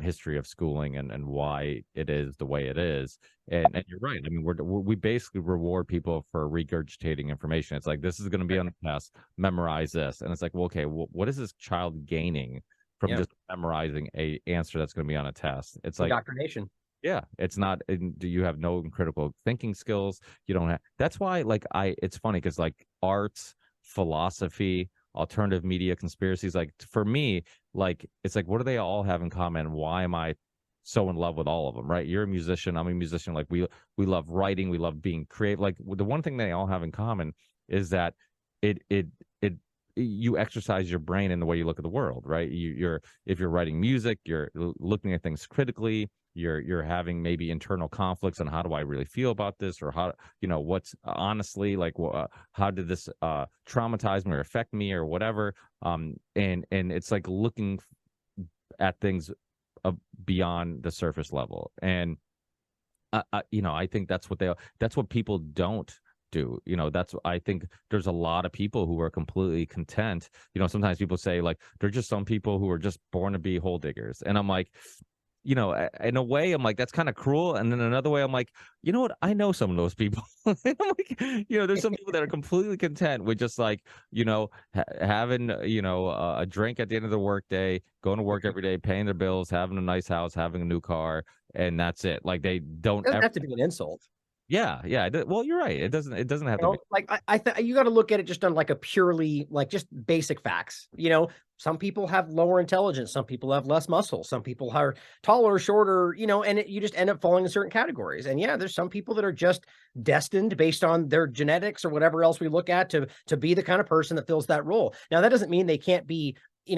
history of schooling and why it is the way it is. And you're right. I mean, we basically reward people for regurgitating information. It's like, this is going to be on the test, memorize this. And it's like, well, okay, what is this child gaining from just memorizing a answer that's going to be on a test? It's like indoctrination. Yeah, it's not. Do you have no critical thinking skills? You don't have. That's why, it's funny because like arts, philosophy, alternative media, conspiracies. Like for me, like it's like, what do they all have in common? Why am I so in love with all of them? Right? You're a musician. I'm a musician. Like we love writing. We love being creative. Like the one thing they all have in common is that you exercise your brain in the way you look at the world, right? If you're writing music, you're looking at things critically. You're having maybe internal conflicts on how do I really feel about this, or how what's honestly like how did this traumatize me or affect me or whatever. And it's like looking at things beyond the surface level. And I think that's what people don't do. I think there's a lot of people who are completely content. Sometimes people say like they're just some people who are just born to be hole diggers, and I'm like, in a way I'm like, that's kind of cruel. And then another way I'm like, you know what, I know some of those people. I'm like, there's some people that are completely content with just like having a drink at the end of the workday, going to work every day, paying their bills, having a nice house, having a new car, and that's it. Like they don't It doesn't have to be an insult. Yeah. Well, you're right. It doesn't have to be. Like you got to look at it just on like a purely like just basic facts. Some people have lower intelligence, some people have less muscle, some people are taller, shorter, and you just end up falling in certain categories. And yeah, there's some people that are just destined based on their genetics or whatever else we look at to be the kind of person that fills that role. Now, that doesn't mean they can't be,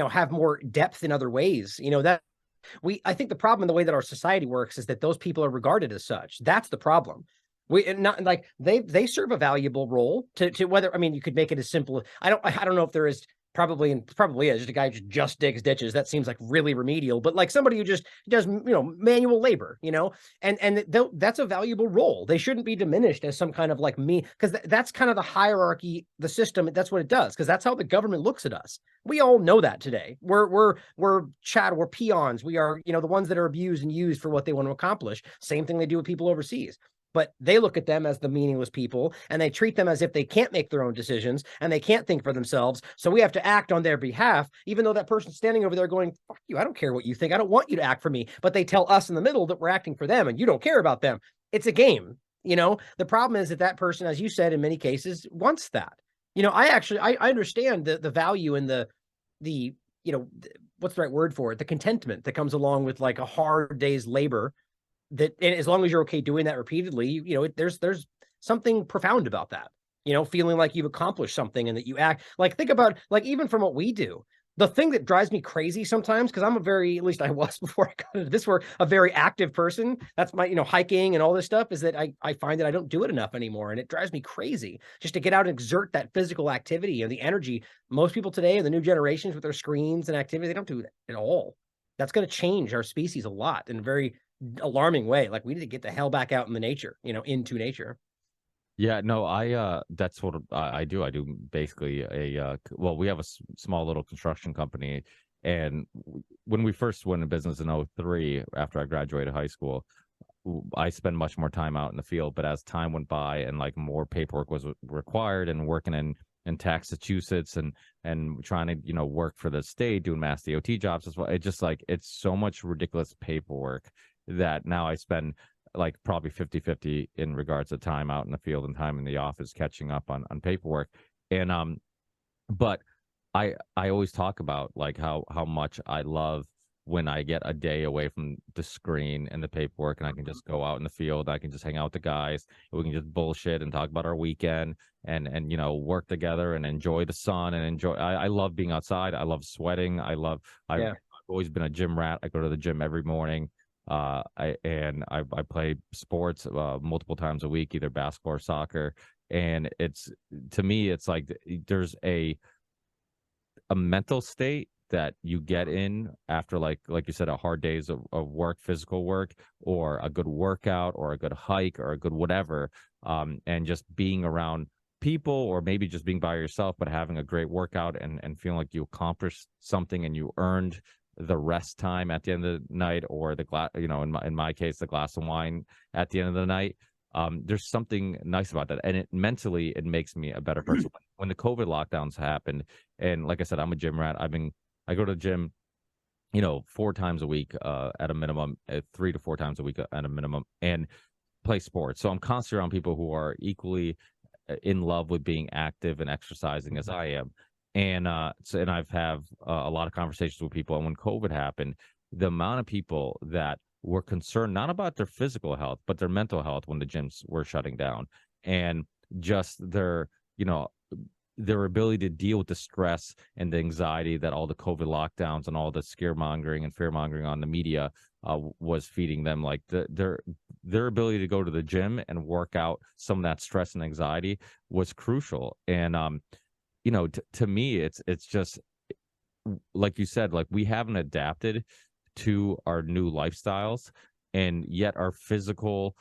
have more depth in other ways. I think the problem in the way that our society works is that those people are regarded as such. That's the problem. Not like they serve a valuable role to whether, I mean, you could make it as simple. I don't know if there is, probably, and probably is, just a guy who just digs ditches. That seems like really remedial, but like somebody who just does, manual labor, and that's a valuable role. They shouldn't be diminished as some kind of like me, because that's kind of the hierarchy, the system. That's what it does, because that's how the government looks at us. We all know that today. We're peons. We are, the ones that are abused and used for what they want to accomplish. Same thing they do with people overseas. But they look at them as the meaningless people, and they treat them as if they can't make their own decisions and they can't think for themselves. So we have to act on their behalf, even though that person's standing over there going, fuck you, I don't care what you think. I don't want you to act for me. But they tell us in the middle that we're acting for them and you don't care about them. It's a game. The problem is that person, as you said, in many cases wants that. I understand the value and the what's the right word for it? The contentment that comes along with like a hard day's labor. That, and as long as you're okay doing that repeatedly, there's something profound about that, feeling like you've accomplished something and that you act like, think about, like, even from what we do, the thing that drives me crazy sometimes, because I'm at least I was before I got into this work, a very active person. That's my, hiking and all this stuff, is that I find that I don't do it enough anymore. And it drives me crazy just to get out and exert that physical activity and the energy. Most people today in the new generations with their screens and activity, they don't do it at all. That's going to change our species a lot in a very alarming way. Like, we need to get the hell back out in the nature, into nature. Yeah, no, that's what I do. I do basically well, we have a small little construction company. And when we first went in business in 2003, after I graduated high school, I spent much more time out in the field. But as time went by and like more paperwork was required, and working in Massachusetts and trying to, work for the state, doing mass DOT jobs as well, it just like, it's so much ridiculous paperwork that now I spend like probably 50-50 in regards to time out in the field and time in the office catching up on paperwork. And but I always talk about like how much I love when I get a day away from the screen and the paperwork, and I can just go out in the field. I can just hang out with the guys, and we can just bullshit and talk about our weekend and work together and enjoy the sun and enjoy. I love being outside. I love sweating. I've always been a gym rat. I go to the gym every morning. I play sports multiple times a week, either basketball or soccer. And to me, it's like there's a mental state that you get in after, like you said, a hard days of work, physical work, or a good workout, or a good hike, or a good whatever, and just being around people, or maybe just being by yourself, but having a great workout and feeling like you accomplished something and you earned the rest time at the end of the night, or the glass, in my case, the glass of wine at the end of the night. There's something nice about that, and it makes me a better person. When the COVID lockdowns happened, and like I said, I'm a gym rat. I go to the gym, 4 times a week at a minimum, 3 to 4 times a week at a minimum, and play sports. So I'm constantly around people who are equally in love with being active and exercising as I am. And and I've have a lot of conversations with people. And when COVID happened, the amount of people that were concerned not about their physical health, but their mental health when the gyms were shutting down, and just their ability to deal with the stress and the anxiety that all the COVID lockdowns and all the scaremongering and fearmongering on the media was feeding them. Like their ability to go to the gym and work out some of that stress and anxiety was crucial. And to me, it's just like you said, like we haven't adapted to our new lifestyles, and yet our physical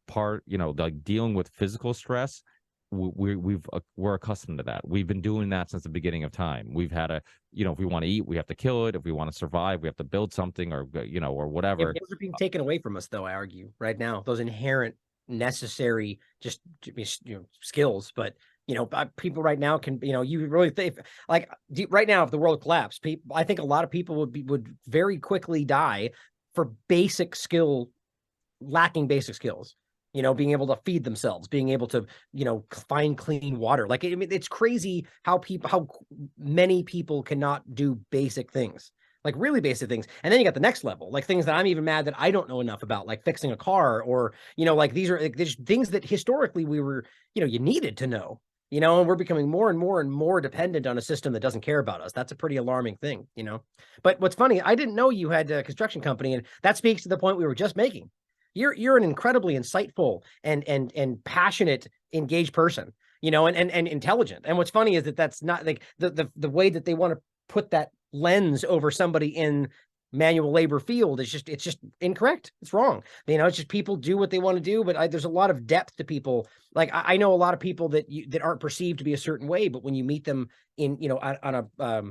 part, like dealing with physical stress, we're accustomed to that. We've been doing that since the beginning of time. We've had if we want to eat, we have to kill it. If we want to survive, we have to build something, or or whatever. Those are being taken away from us, though, I argue, right now. Those inherent, necessary, just skills. But people right now can, you really think, like, right now, if the world collapsed, I think a lot of people would very quickly die for lacking basic skills. Being able to feed themselves, being able to, find clean water. Like, I mean, it's crazy how many people cannot do basic things, like really basic things. And then you got the next level, like things that I'm even mad that I don't know enough about, like fixing a car, or, like these are like, there's things that historically we were, you needed to know, and we're becoming more and more and more dependent on a system that doesn't care about us. That's a pretty alarming thing, But what's funny, I didn't know you had a construction company, and that speaks to the point we were just making. You're an incredibly insightful and passionate, engaged person, you know, and intelligent. And what's funny is that that's not like the way that they want to put that lens over somebody in manual labor field is just, it's just incorrect. It's wrong. You know, it's just people do what they want to do, but there's a lot of depth to people. Like I know a lot of people that that aren't perceived to be a certain way, but when you meet them in, you know, on a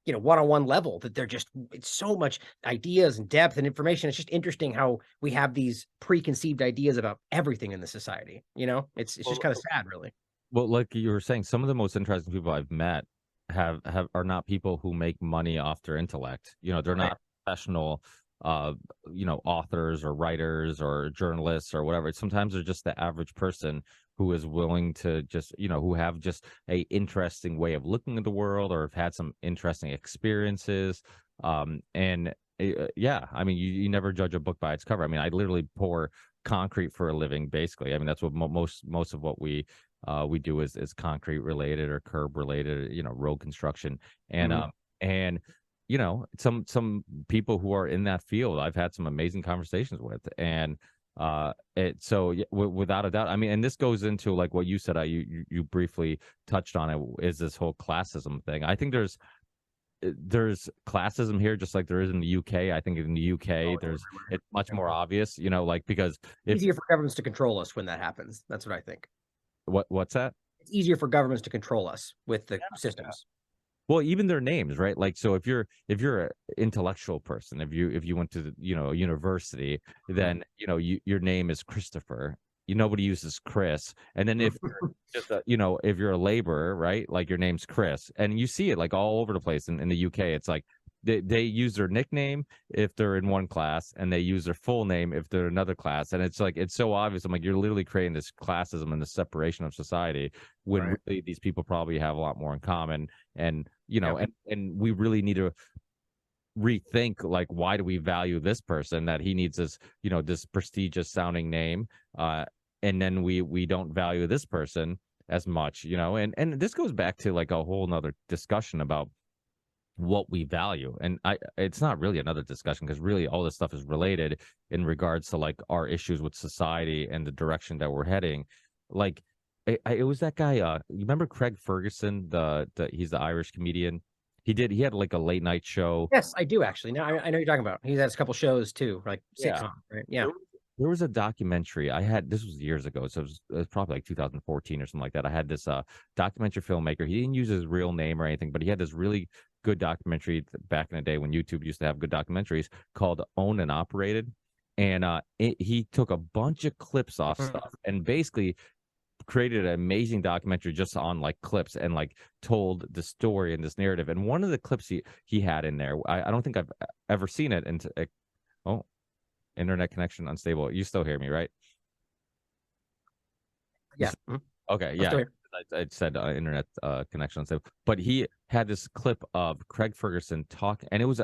you know, one-on-one level, that they're just, it's so much ideas and depth and information. It's just interesting how we have these preconceived ideas about everything in the society. You know, it's just kind of sad, really. Well, like you were saying, some of the most interesting people I've met have are not people who make money off their intellect. You know, they're not professional, you know, authors or writers or journalists or whatever. Sometimes they're just the average person who is willing to just, you know, who have just a interesting way of looking at the world or have had some interesting experiences. And yeah, I mean, you never judge a book by its cover. I mean, I literally pour concrete for a living, basically. I mean, that's what most of what we do is concrete related or curb related, you know, road construction. And and you know, some people who are in that field I've had some amazing conversations with. And without a doubt, I mean, and this goes into like what you said, you briefly touched on it, is this whole classism thing. I think there's classism here just like there is in the UK. I think in the UK it's much more obvious, you know, like, because it's easier for governments to control us when that happens. That's what I think. What's that? It's easier for governments to control us with the systems. Well, even their names, right? Like, so if you're an intellectual person, if you went to, you know, university, then, you know, your name is Christopher. Nobody uses Chris. And then if you're just you know, if you're a laborer, right? Like your name's Chris, and you see it like all over the place in the UK. It's like they use their nickname if they're in one class, and they use their full name if they're in another class. And it's like, it's so obvious. I'm like, you're literally creating this classism and the separation of society when really these people probably have a lot more in common. And, you know, and we really need to rethink, like, why do we value this person that he needs this, you know, this prestigious sounding name, and then we don't value this person as much, you know. And this goes back to like a whole nother discussion about what we value. And it's not really another discussion, because really all this stuff is related in regards to like our issues with society and the direction that we're heading. Like it was that guy, you remember Craig Ferguson, he's the Irish comedian. He had like a late night show. Yes, I do actually. Now I know you're talking about. He has a couple shows too, like sitcom, right? Yeah. There was a documentary this was years ago, so it was probably like 2014 or something like that. I had this documentary filmmaker. He didn't use his real name or anything, but he had this really good documentary back in the day when YouTube used to have good documentaries, called Owned and Operated. And he took a bunch of clips off stuff and basically created an amazing documentary just on like clips, and like told the story and this narrative. And one of the clips he had in there, I don't think I've ever seen it. And internet connection unstable. You still hear me, right? Yeah. Okay. Yeah. I said internet connection unstable. But he had this clip of Craig Ferguson talk, and it was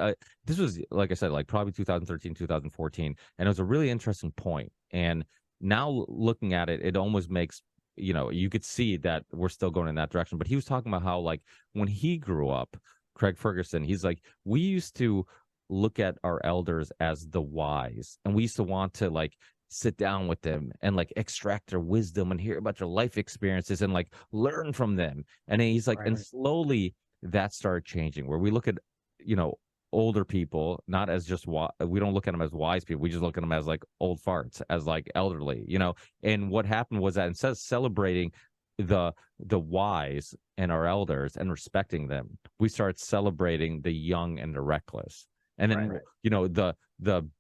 this was, like I said, like probably 2013, 2014, and it was a really interesting point. And now looking at it, it almost makes, you know, you could see that we're still going in that direction. But he was talking about how, like, when he grew up, Craig Ferguson, he's like, we used to look at our elders as the wise, and we used to want to like sit down with them and like extract their wisdom and hear about their life experiences and like learn from them. And then he's like, and slowly that started changing, where we look at, you know, older people not as just we don't look at them as wise people, we just look at them as like old farts, as like elderly, you know. And what happened was that instead of celebrating the wise and our elders and respecting them, we started celebrating the young and the reckless. And then, you know, the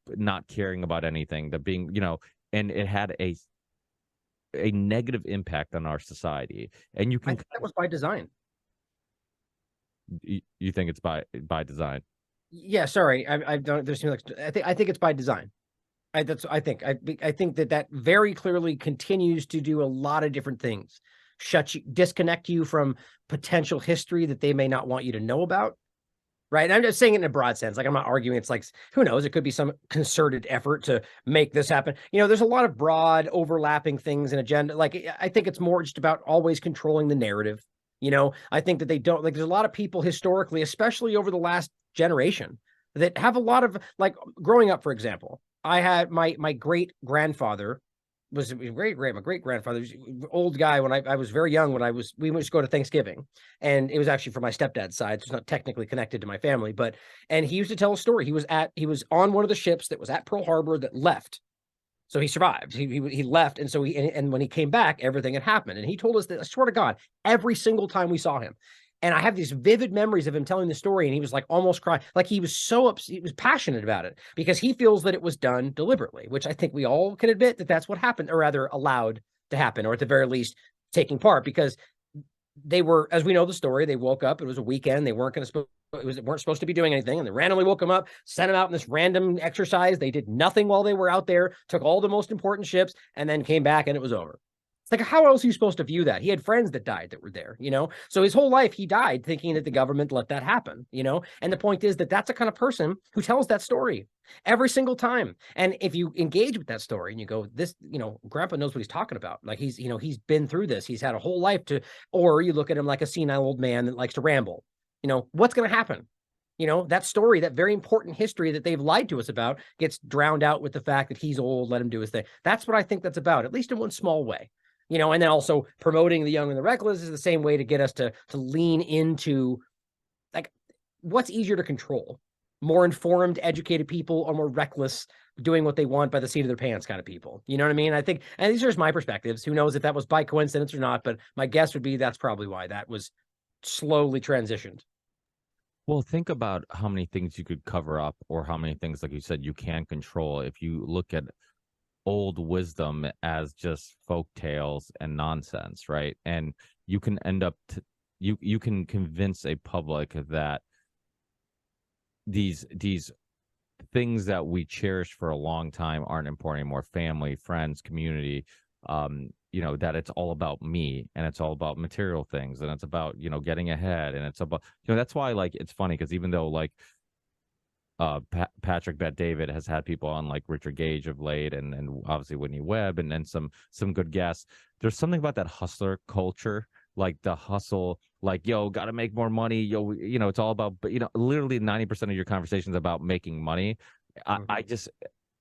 not caring about anything, the being, you know, and it had a negative impact on our society. And you can, I think that was by design. You think it's by design? Yeah, sorry, I don't. There's like, I think it's by design. I think that very clearly continues to do a lot of different things. Disconnect you from potential history that they may not want you to know about. Right. And I'm just saying it in a broad sense. Like, I'm not arguing. It's like, who knows? It could be some concerted effort to make this happen. You know, there's a lot of broad overlapping things and agenda. Like, I think it's more just about always controlling the narrative. You know, I think that they don't, like, there's a lot of people historically, especially over the last generation, that have a lot of, like, growing up, for example, I had my great grandfather was my great grandfather was an old guy when I was very young when we went to go to Thanksgiving, and it was actually from my stepdad's side, so it's not technically connected to my family, but and he used to tell a story. He was on one of the ships that was at Pearl Harbor that left. So he survived. He left, and so and when he came back, everything had happened. And he told us that, I swear to God, every single time we saw him, and I have these vivid memories of him telling the story, and he was like almost crying, like he was so upset, he was passionate about it because he feels that it was done deliberately, which I think we all can admit that that's what happened, or rather allowed to happen, or at the very least taking part, because they were, as we know the story, they woke up. It was a weekend. They weren't going to weren't supposed to be doing anything, and they randomly woke them up, sent them out in this random exercise. They did nothing while they were out there, took all the most important ships, and then came back, and it was over. It's like, how else are you supposed to view that? He had friends that died that were there, you know? So his whole life, he died thinking that the government let that happen, you know? And the point is that that's the kind of person who tells that story every single time. And if you engage with that story and you go, this, you know, grandpa knows what he's talking about. Like he's, you know, he's been through this. He's had a whole life to, or you look at him like a senile old man that likes to ramble. You know, what's going to happen? You know, that story, that very important history that they've lied to us about gets drowned out with the fact that he's old, let him do his thing. That's what I think that's about, at least in one small way. You know, and then also promoting the young and the reckless is the same way to get us to lean into, like, what's easier to control? More informed, educated people, or more reckless, doing what they want by the seat of their pants kind of people? You know what I mean? I think, and these are just my perspectives. Who knows if that was by coincidence or not, but my guess would be that's probably why that was slowly transitioned. Well, think about how many things you could cover up, or how many things, like you said, you can control if you look at old wisdom as just folk tales and nonsense, right? And you can end up you can convince a public that these things that we cherished for a long time aren't important anymore. Family, friends, community, you know, that it's all about me, and it's all about material things, and it's about, you know, getting ahead, and it's about, you know, that's why, like, it's funny because even though, like, Patrick Bet David has had people on, like Richard Gage of late, and obviously Whitney Webb, and then some good guests. There's something about that hustler culture, like the hustle, like, yo, got to make more money, yo, you know, it's all about, but, you know, literally 90% of your conversations about making money. I just,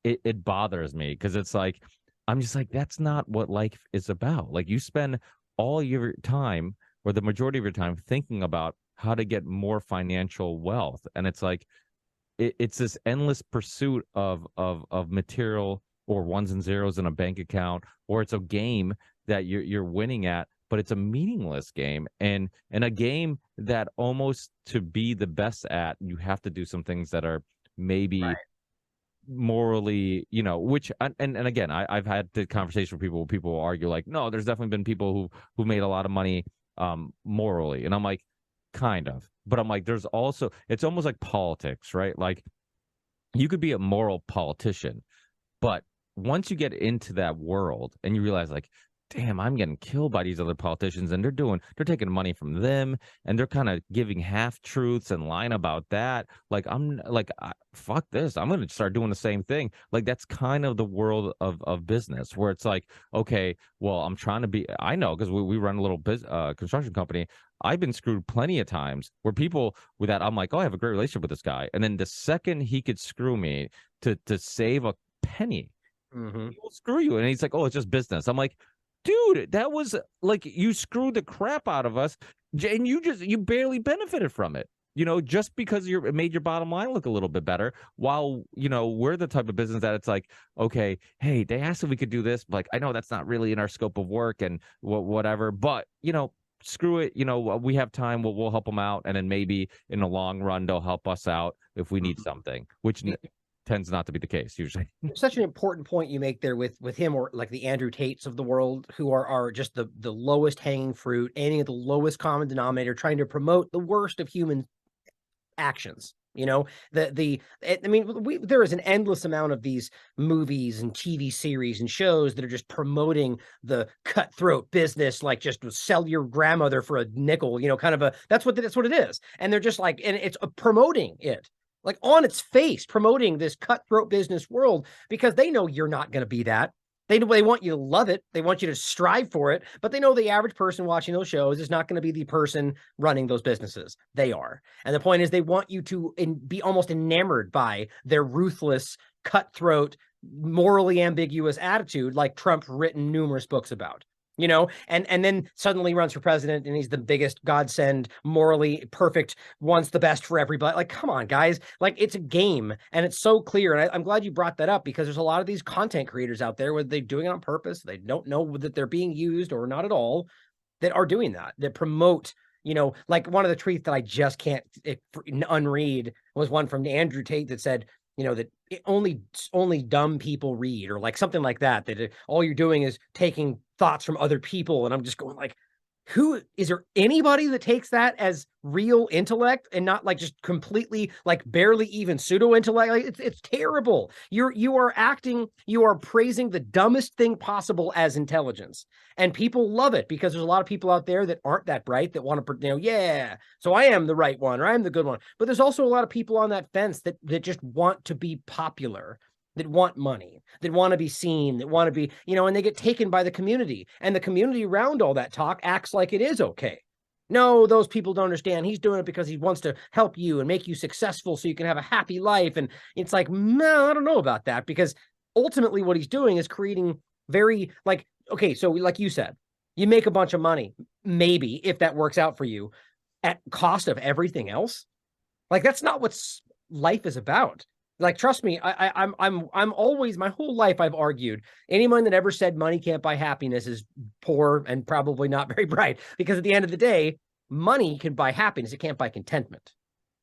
it bothers me because it's like, I'm just like, that's not what life is about. Like, you spend all your time, or the majority of your time, thinking about how to get more financial wealth, and it's like, it's this endless pursuit of material, or ones and zeros in a bank account, or it's a game that you're winning at, but it's a meaningless game, and a game that almost, to be the best at, you have to do some things that are maybe Right. morally, you know, which, and again, I've had the conversation with people where people will argue like, no, there's definitely been people who made a lot of money morally, and I'm like, kind of, but I'm like, there's also, it's almost like politics, right? Like, you could be a moral politician, but once you get into that world and you realize, like, damn, I'm getting killed by these other politicians, and they're taking money from them, and they're kind of giving half truths and lying about that. Like, I'm like, fuck this, I'm going to start doing the same thing. Like, that's kind of the world of business, where it's like, okay, well, I'm trying to be, I know, because we run a little construction company. I've been screwed plenty of times where people with that, I'm like, oh, I have a great relationship with this guy, and then the second he could screw me to save a penny, he will screw you, and he's like, oh, it's just business. I'm like, dude, that was like, you screwed the crap out of us, and you barely benefited from it, you know, just because it made your bottom line look a little bit better. While, you know, we're the type of business that it's like, okay, hey, they asked if we could do this, like, I know that's not really in our scope of work and whatever, but, you know, screw it, you know, we have time, we'll help them out, and then maybe in the long run they'll help us out if we need something, which tends not to be the case usually. Such an important point you make there with him, or like the Andrew Tates of the world, who are just the lowest hanging fruit, aiming at the lowest common denominator, trying to promote the worst of human actions. You know, I mean, there is an endless amount of these movies and TV series and shows that are just promoting the cutthroat business, like just sell your grandmother for a nickel, you know, kind of that's what it is. And they're just like, and it's promoting it, like on its face, promoting this cutthroat business world, because they know you're not going to be that. They want you to love it. They want you to strive for it, but they know the average person watching those shows is not going to be the person running those businesses. They are. And the point is, they want you to be almost enamored by their ruthless, cutthroat, morally ambiguous attitude like Trump written numerous books about. And then suddenly runs for president and he's the biggest godsend, morally perfect, wants the best for everybody. Like, come on, guys. Like, it's a game and it's so clear. And I'm glad you brought that up because there's a lot of these content creators out there, whether they're doing it on purpose, they don't know that they're being used or not at all, that are doing that promote, like one of the tweets that I just can't unread was one from Andrew Tate that said, that only dumb people read, or like something like that, all you're doing is taking thoughts from other people. And I'm just going like, is there anybody that takes that as real intellect and not like just completely like barely even pseudo intellect? Like, it's terrible. You are praising the dumbest thing possible as intelligence, and people love it because there's a lot of people out there that aren't that bright that want to, yeah, so I am the right one or I'm the good one. But there's also a lot of people on that fence that just want to be popular, that want money, that want to be seen, that want to be, and they get taken by the community, and the community around all that talk acts like it is okay. No, those people don't understand. He's doing it because he wants to help you and make you successful so you can have a happy life. And it's like, no, I don't know about that, because ultimately what he's doing is creating very like, okay, so like you said, you make a bunch of money, maybe if that works out for you at cost of everything else. Like, that's not what life is about. Like, trust me, I'm always, my whole life, I've argued anyone that ever said money can't buy happiness is poor and probably not very bright, because at the end of the day, money can buy happiness. It can't buy contentment,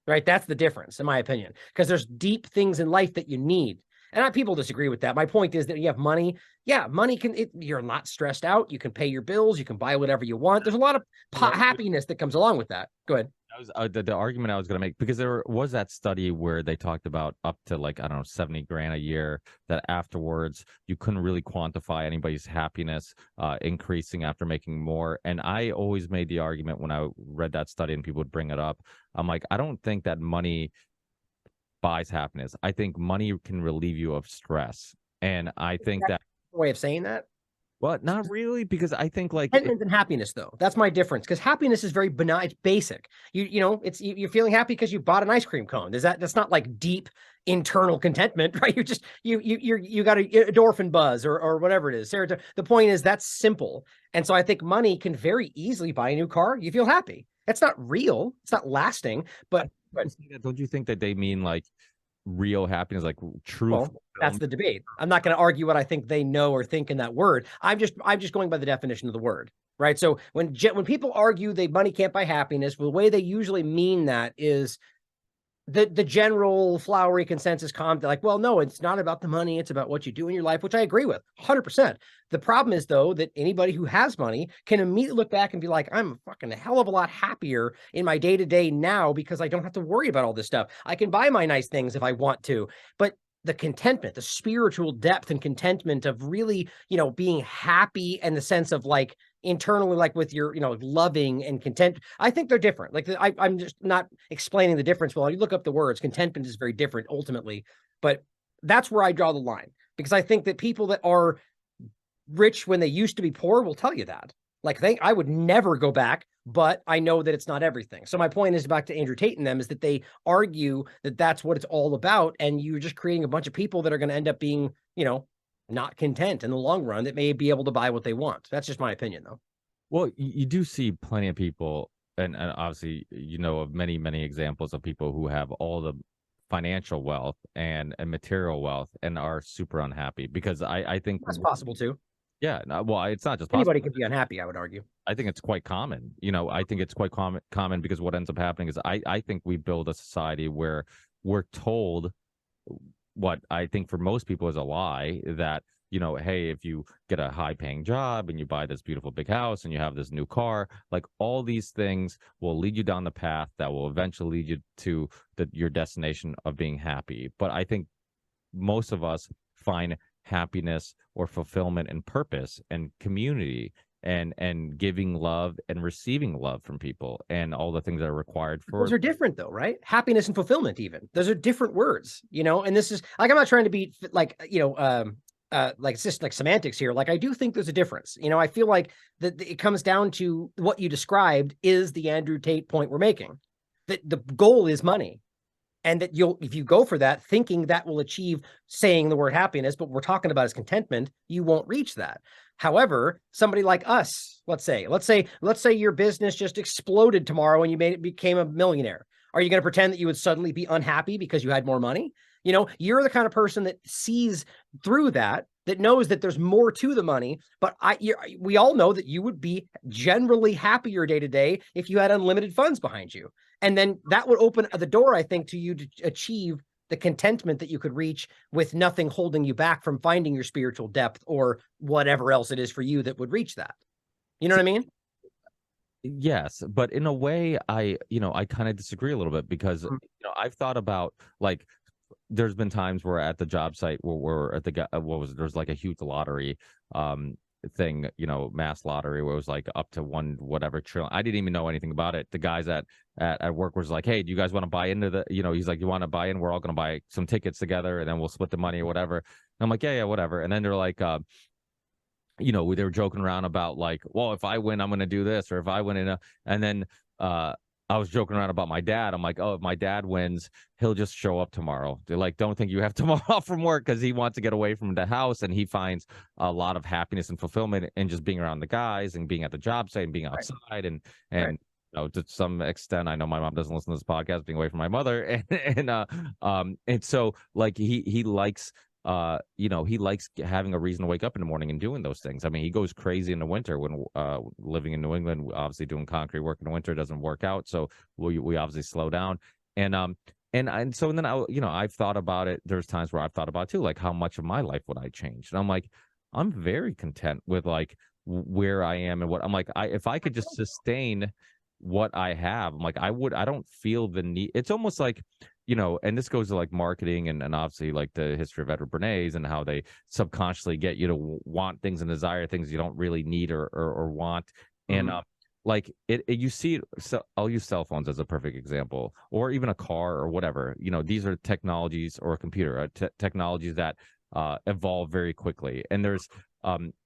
right? That's the difference, in my opinion, because there's deep things in life that you need. And people disagree with that. My point is that you have money. Yeah, money you're not stressed out. You can pay your bills. You can buy whatever you want. There's a lot of happiness that comes along with that. Go ahead. That was the argument I was going to make, because there was that study where they talked about up to like, I don't know, 70 grand a year, that afterwards you couldn't really quantify anybody's happiness increasing after making more. And I always made the argument when I read that study and people would bring it up, I'm like, I don't think that money buys happiness. I think money can relieve you of stress. And I think that way of saying that. Well, not really, because I think like contentment and happiness, though, that's my difference. Because happiness is very benign, it's basic. It's you're feeling happy because you bought an ice cream cone. That's not like deep internal contentment, right? You got a endorphin buzz or whatever it is. Serotonin. The point is that's simple, and so I think money can very easily buy a new car. You feel happy. That's not real. It's not lasting. But don't you think that they mean like real happiness, like truth? Well, that's the debate. I'm not going to argue what I think they know or think in that word. I'm just going by the definition of the word, right? So when people argue that money can't buy happiness, well, the way they usually mean that is the general flowery consensus comment, like, well, no, it's not about the money. It's about what you do in your life, which I agree with 100%. The problem is, though, that anybody who has money can immediately look back and be like, I'm fucking a hell of a lot happier in my day-to-day now because I don't have to worry about all this stuff. I can buy my nice things if I want to. But the contentment, the spiritual depth and contentment of really, being happy, and the sense of like internally, like with your, loving and content, I think they're different. Like I'm just not explaining the difference. Well, you look up the words, contentment is very different ultimately, but that's where I draw the line, because I think that people that are rich when they used to be poor will tell you that. Like, I would never go back, but I know that it's not everything. So my point is, back to Andrew Tate and them, is that they argue that that's what it's all about. And you're just creating a bunch of people that are going to end up being, not content in the long run, that may be able to buy what they want. That's just my opinion, though. Well, you do see plenty of people, and obviously, of many, many examples of people who have all the financial wealth and material wealth and are super unhappy, because I think that's possible too. Yeah, well, it's not just possible. Anybody can be unhappy, I would argue. I think it's quite common. I think it's quite common because what ends up happening is I think we build a society where we're told what I think for most people is a lie, that, hey, if you get a high paying job and you buy this beautiful big house and you have this new car, like all these things will lead you down the path that will eventually lead you to your destination of being happy. But I think most of us find happiness or fulfillment and purpose and community and giving love and receiving love from people and all the things that are required for. Those are different, though, right? Happiness and fulfillment, even those are different words, and this is like, I'm not trying to be like, like it's just like semantics here. Like, I do think there's a difference. I feel like that it comes down to what you described is the Andrew Tate point we're making, that the goal is money. And that if you go for that, thinking that will achieve saying the word happiness, but what we're talking about is contentment, you won't reach that. However, somebody like us, let's say your business just exploded tomorrow and you became a millionaire. Are you going to pretend that you would suddenly be unhappy because you had more money? You're the kind of person that sees through that knows that there's more to the money. But we all know that you would be generally happier day to day if you had unlimited funds behind you. And then that would open the door, I think, to you to achieve the contentment that you could reach with nothing holding you back from finding your spiritual depth or whatever else it is for you that would reach that. You know what I mean? Yes, but in a way, I kind of disagree a little bit because I've thought about, like, there's been times where at the job site where we're at there's like a huge lottery thing, mass lottery, where it was like up to one whatever trillion. I didn't even know anything about it. The guys at work was like, hey, do you guys want to buy into the, he's like, you want to buy in? We're all going to buy some tickets together and then we'll split the money or whatever. And I'm like, yeah, whatever. And then they're like, they were joking around about like, well, if I win, I'm going to do this, or if I win, and then I was joking around about my dad. I'm like, oh, if my dad wins, he'll just show up tomorrow. They're like, don't think you have tomorrow off from work, because he wants to get away from the house, and he finds a lot of happiness and fulfillment in just being around the guys and being at the job site and being outside. And right. To some extent, I know my mom doesn't listen to this podcast, being away from my mother, and so like he likes. He likes having a reason to wake up in the morning and doing those things. I mean, he goes crazy in the winter when living in New England. Obviously, doing concrete work in the winter doesn't work out, so we obviously slow down. And so then I've thought about it. There's times where I've thought about it too, like how much of my life would I change? And I'm like, I'm very content with like where I am and what I'm like. If I could just sustain what I have, I'm like, I don't feel the need. It's almost like, and this goes to like marketing and obviously like the history of Edward Bernays and how they subconsciously get you to want things and desire things you don't really need or want. Mm-hmm. And like you see it. So I'll use cell phones as a perfect example, or even a car or whatever. These are technologies, or a computer, technologies that evolve very quickly. And there's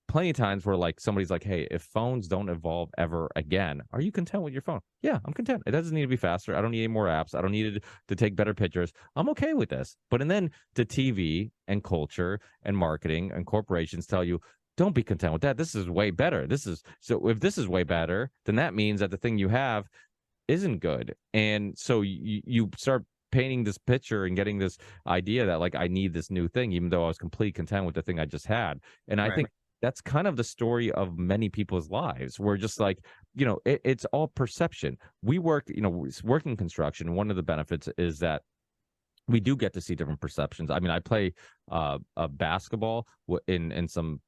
plenty of times where like somebody's like, hey, if phones don't evolve ever again, are you content with your phone? Yeah, I'm content. It doesn't need to be faster. I don't need any more apps. I don't need it to take better pictures. I'm okay with this. But and then the TV and culture and marketing and corporations tell you, don't be content with that. This is way better. So if this is way better, then that means that the thing you have isn't good. And so you start painting this picture and getting this idea that like I need this new thing, even though I was completely content with the thing I just had. And I think that's kind of the story of many people's lives. We're just like, it's all perception. We work, working construction. One of the benefits is that we do get to see different perceptions. I mean, I play basketball in some,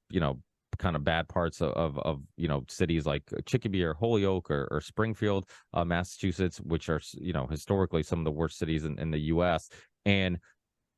kind of bad parts of cities like Chicopee or Holyoke or Springfield, Massachusetts, which are, historically some of the worst cities in the U.S. And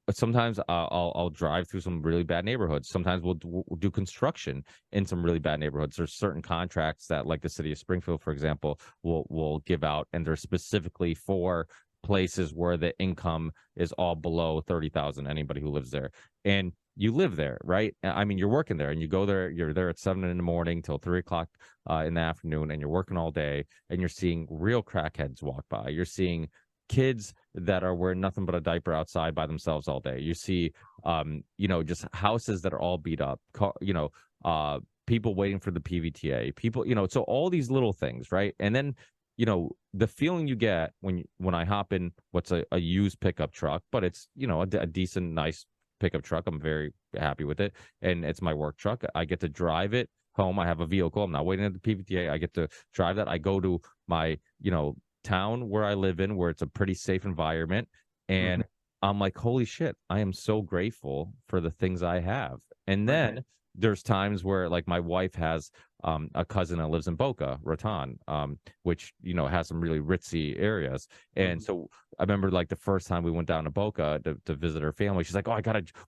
sometimes I'll drive through some really bad neighborhoods. Sometimes we'll do construction in some really bad neighborhoods. There's certain contracts that, like the city of Springfield, for example, will give out, and they're specifically for places where the income is all below 30,000. Anybody who lives there, and you live there, right? I mean, you're working there, and you go there. You're there at 7 a.m. till 3:00 in the afternoon, and you're working all day, and you're seeing real crackheads walk by. You're seeing kids that are wearing nothing but a diaper outside by themselves all day. You see, just houses that are all beat up, people waiting for the PVTA, people, so all these little things, right? And then, the feeling you get when I hop in what's a used pickup truck, but it's, a decent, nice pickup truck. I'm very happy with it. And it's my work truck. I get to drive it home. I have a vehicle. I'm not waiting at the PVTA. I get to drive that. I go to my, town where I live in, where it's a pretty safe environment, and I'm like, holy shit, I am so grateful for the things I have. And then there's times where like my wife has a cousin that lives in Boca Raton, which has some really ritzy areas. And so I remember like the first time we went down to Boca to visit her family, she's like, oh,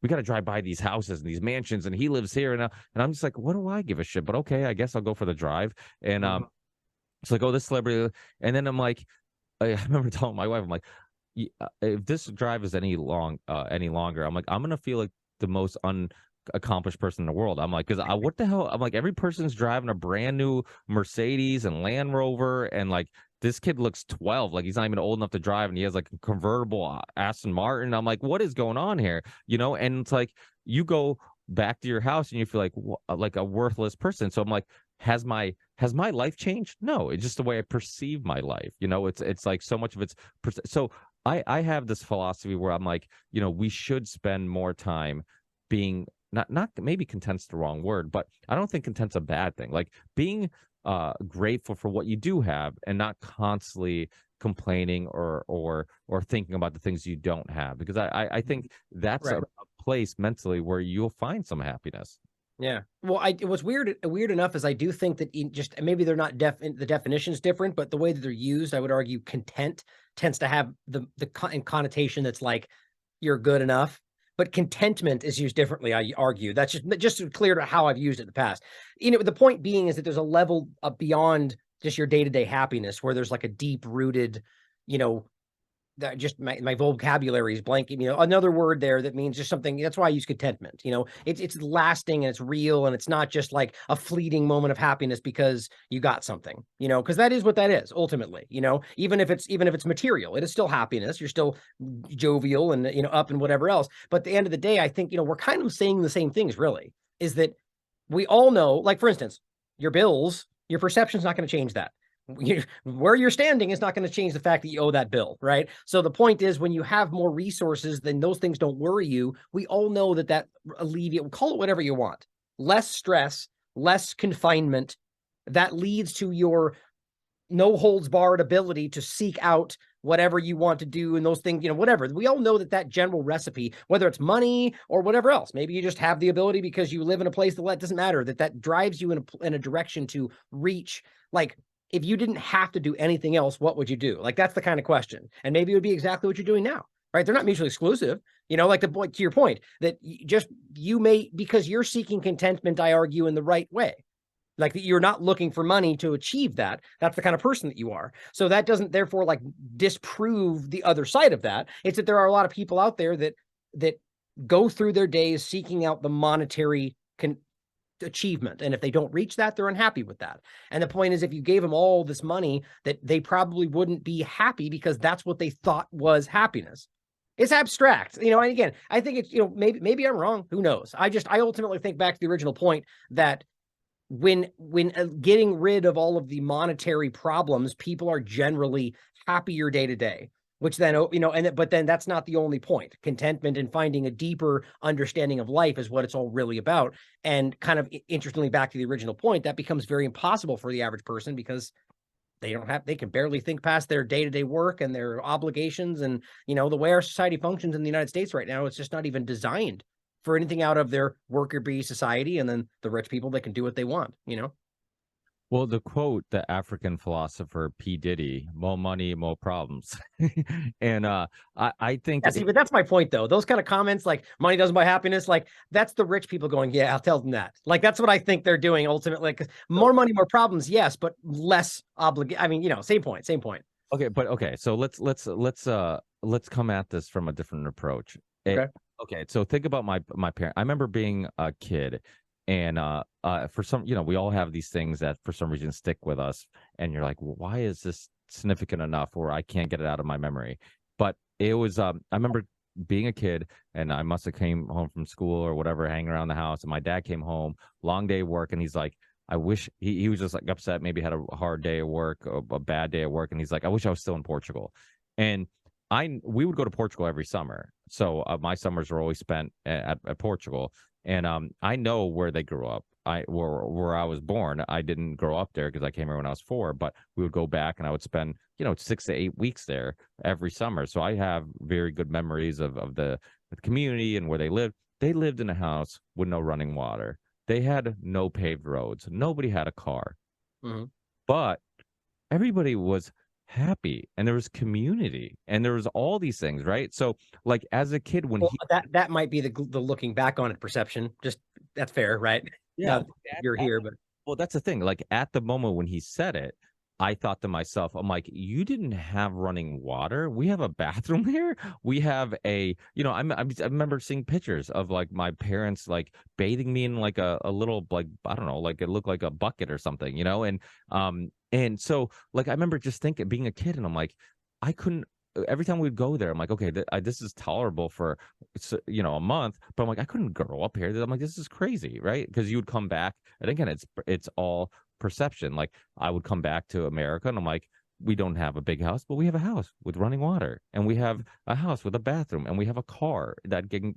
we gotta drive by these houses and these mansions, and he lives here, and I'm just like, what do I give a shit? But okay, I guess I'll go for the drive. And it's like, oh, this celebrity. And then I'm like, I remember telling my wife, I'm like, if this drive is any longer, I'm like, I'm going to feel like the most unaccomplished person in the world. I'm like, because what the hell? I'm like, every person's driving a brand new Mercedes and Land Rover, and like, this kid looks 12, like he's not even old enough to drive, and he has like a convertible Aston Martin. I'm like, what is going on here? And it's like you go back to your house and you feel like a worthless person. So I'm like, has my life changed? No, it's just the way I perceive my life. It's like so much of it's so I have this philosophy where I'm like, we should spend more time being not maybe content's the wrong word, but I don't think content's a bad thing. Like being grateful for what you do have and not constantly complaining or thinking about the things you don't have, because I think that's Right. a place mentally where you'll find some happiness. Yeah. Well, it was weird enough as I do think that just maybe they're not the definition's different, but the way that they're used, I would argue content tends to have the connotation that's like you're good enough, but contentment is used differently. I argue that's just clear to how I've used it in the past. The point being is that there's a level beyond just your day-to-day happiness where there's like a deep rooted, that just my vocabulary is blanking, another word there that means just something. That's why I use contentment. It's lasting and it's real, and it's not just like a fleeting moment of happiness because you got something, because that is what that is ultimately. Even if it's material, it is still happiness. You're still jovial and up and whatever else. But at the end of the day, I think we're kind of saying the same things. Really, is that we all know, like for instance, your bills, your perception's not going to change that. Where you're standing is not going to change the fact that you owe that bill, right? So the point is, when you have more resources, then those things don't worry you. We all know that alleviate, call it whatever you want, less stress, less confinement, that leads to your no holds barred ability to seek out whatever you want to do, and those things, whatever. We all know that general recipe, whether it's money or whatever else, maybe you just have the ability because you live in a place that doesn't matter, that drives you in a direction to reach, like, if you didn't have to do anything else, what would you do? Like, that's the kind of question. And maybe it would be exactly what you're doing now, right? They're not mutually exclusive, like to your point that you may, because you're seeking contentment, I argue, in the right way. Like that you're not looking for money to achieve that. That's the kind of person that you are. So that doesn't therefore like disprove the other side of that. It's that there are a lot of people out there that go through their days seeking out the monetary achievement, and if they don't reach that, they're unhappy with that. And the point is, if you gave them all this money, that they probably wouldn't be happy because that's what they thought was happiness. It's abstract, and again, I think it's, maybe I'm wrong, who knows. I ultimately think back to the original point that when getting rid of all of the monetary problems, people are generally happier day to day. Which then, but then that's not the only point. Contentment and finding a deeper understanding of life is what it's all really about. And kind of interestingly, back to the original point, that becomes very impossible for the average person because they can barely think past their day-to-day work and their obligations. And, the way our society functions in the United States right now, it's just not even designed for anything out of their worker bee society. And then the rich people that can do what they want, Well, the quote, the African philosopher P. Diddy, more money, more problems. And I think but that's my point, though. Those kind of comments like money doesn't buy happiness, like that's the rich people going, yeah, I'll tell them that. Like, that's what I think they're doing ultimately. Like, more money, more problems, yes, but less obligation. I mean, same point. Okay. So let's come at this from a different approach. Okay. So think about my parent. I remember being a kid. And for some, we all have these things that for some reason stick with us. And you're like, well, why is this significant enough or I can't get it out of my memory? But it was, I remember being a kid and I must have came home from school or whatever, hanging around the house. And my dad came home, long day of work. And he's like, I wish he was just like upset, maybe had a hard day of work, a bad day of work. And he's like, I wish I was still in Portugal. And we would go to Portugal every summer. So my summers were always spent at Portugal. And I know where they grew up. Where I was born. I didn't grow up there because I came here when I was 4. But we would go back, and I would spend 6 to 8 weeks there every summer. So I have very good memories of the community and where they lived. They lived in a house with no running water. They had no paved roads. Nobody had a car. Mm-hmm. But everybody was happy, and there was community, and there was all these things, right? So like as a kid, when that might be the looking back on it perception, just that's fair, right? Yeah, you're here, but well, that's the thing. Like at the moment when he said it, I thought to myself, I'm like, you didn't have running water. We have a bathroom here. We have a, I remember seeing pictures of like my parents like bathing me in like a little like I don't know, like it looked like a bucket or something, and so like I remember just thinking, being a kid, and I'm like, I couldn't. Every time we'd go there, I'm like, okay, this is tolerable for, a month, but I'm like, I couldn't grow up here. I'm like, this is crazy, right? Because you would come back, and again, it's all perception. Like I would come back to America and I'm like, we don't have a big house, but we have a house with running water, and we have a house with a bathroom, and we have a car that can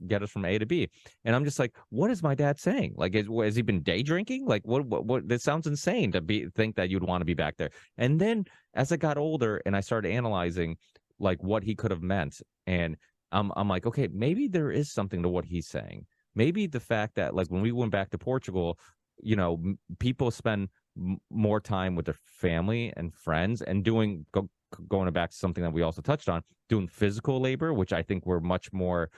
get us from A to B. And I'm just like, what is my dad saying? Like, has he been day drinking? Like, what? This sounds insane to think that you'd want to be back there. And then as I got older and I started analyzing like what he could have meant, and I'm like, okay, maybe there is something to what he's saying. Maybe the fact that like when we went back to Portugal, people spend more time with their family and friends, and going back to something that we also touched on, doing physical labor, which I think we're much more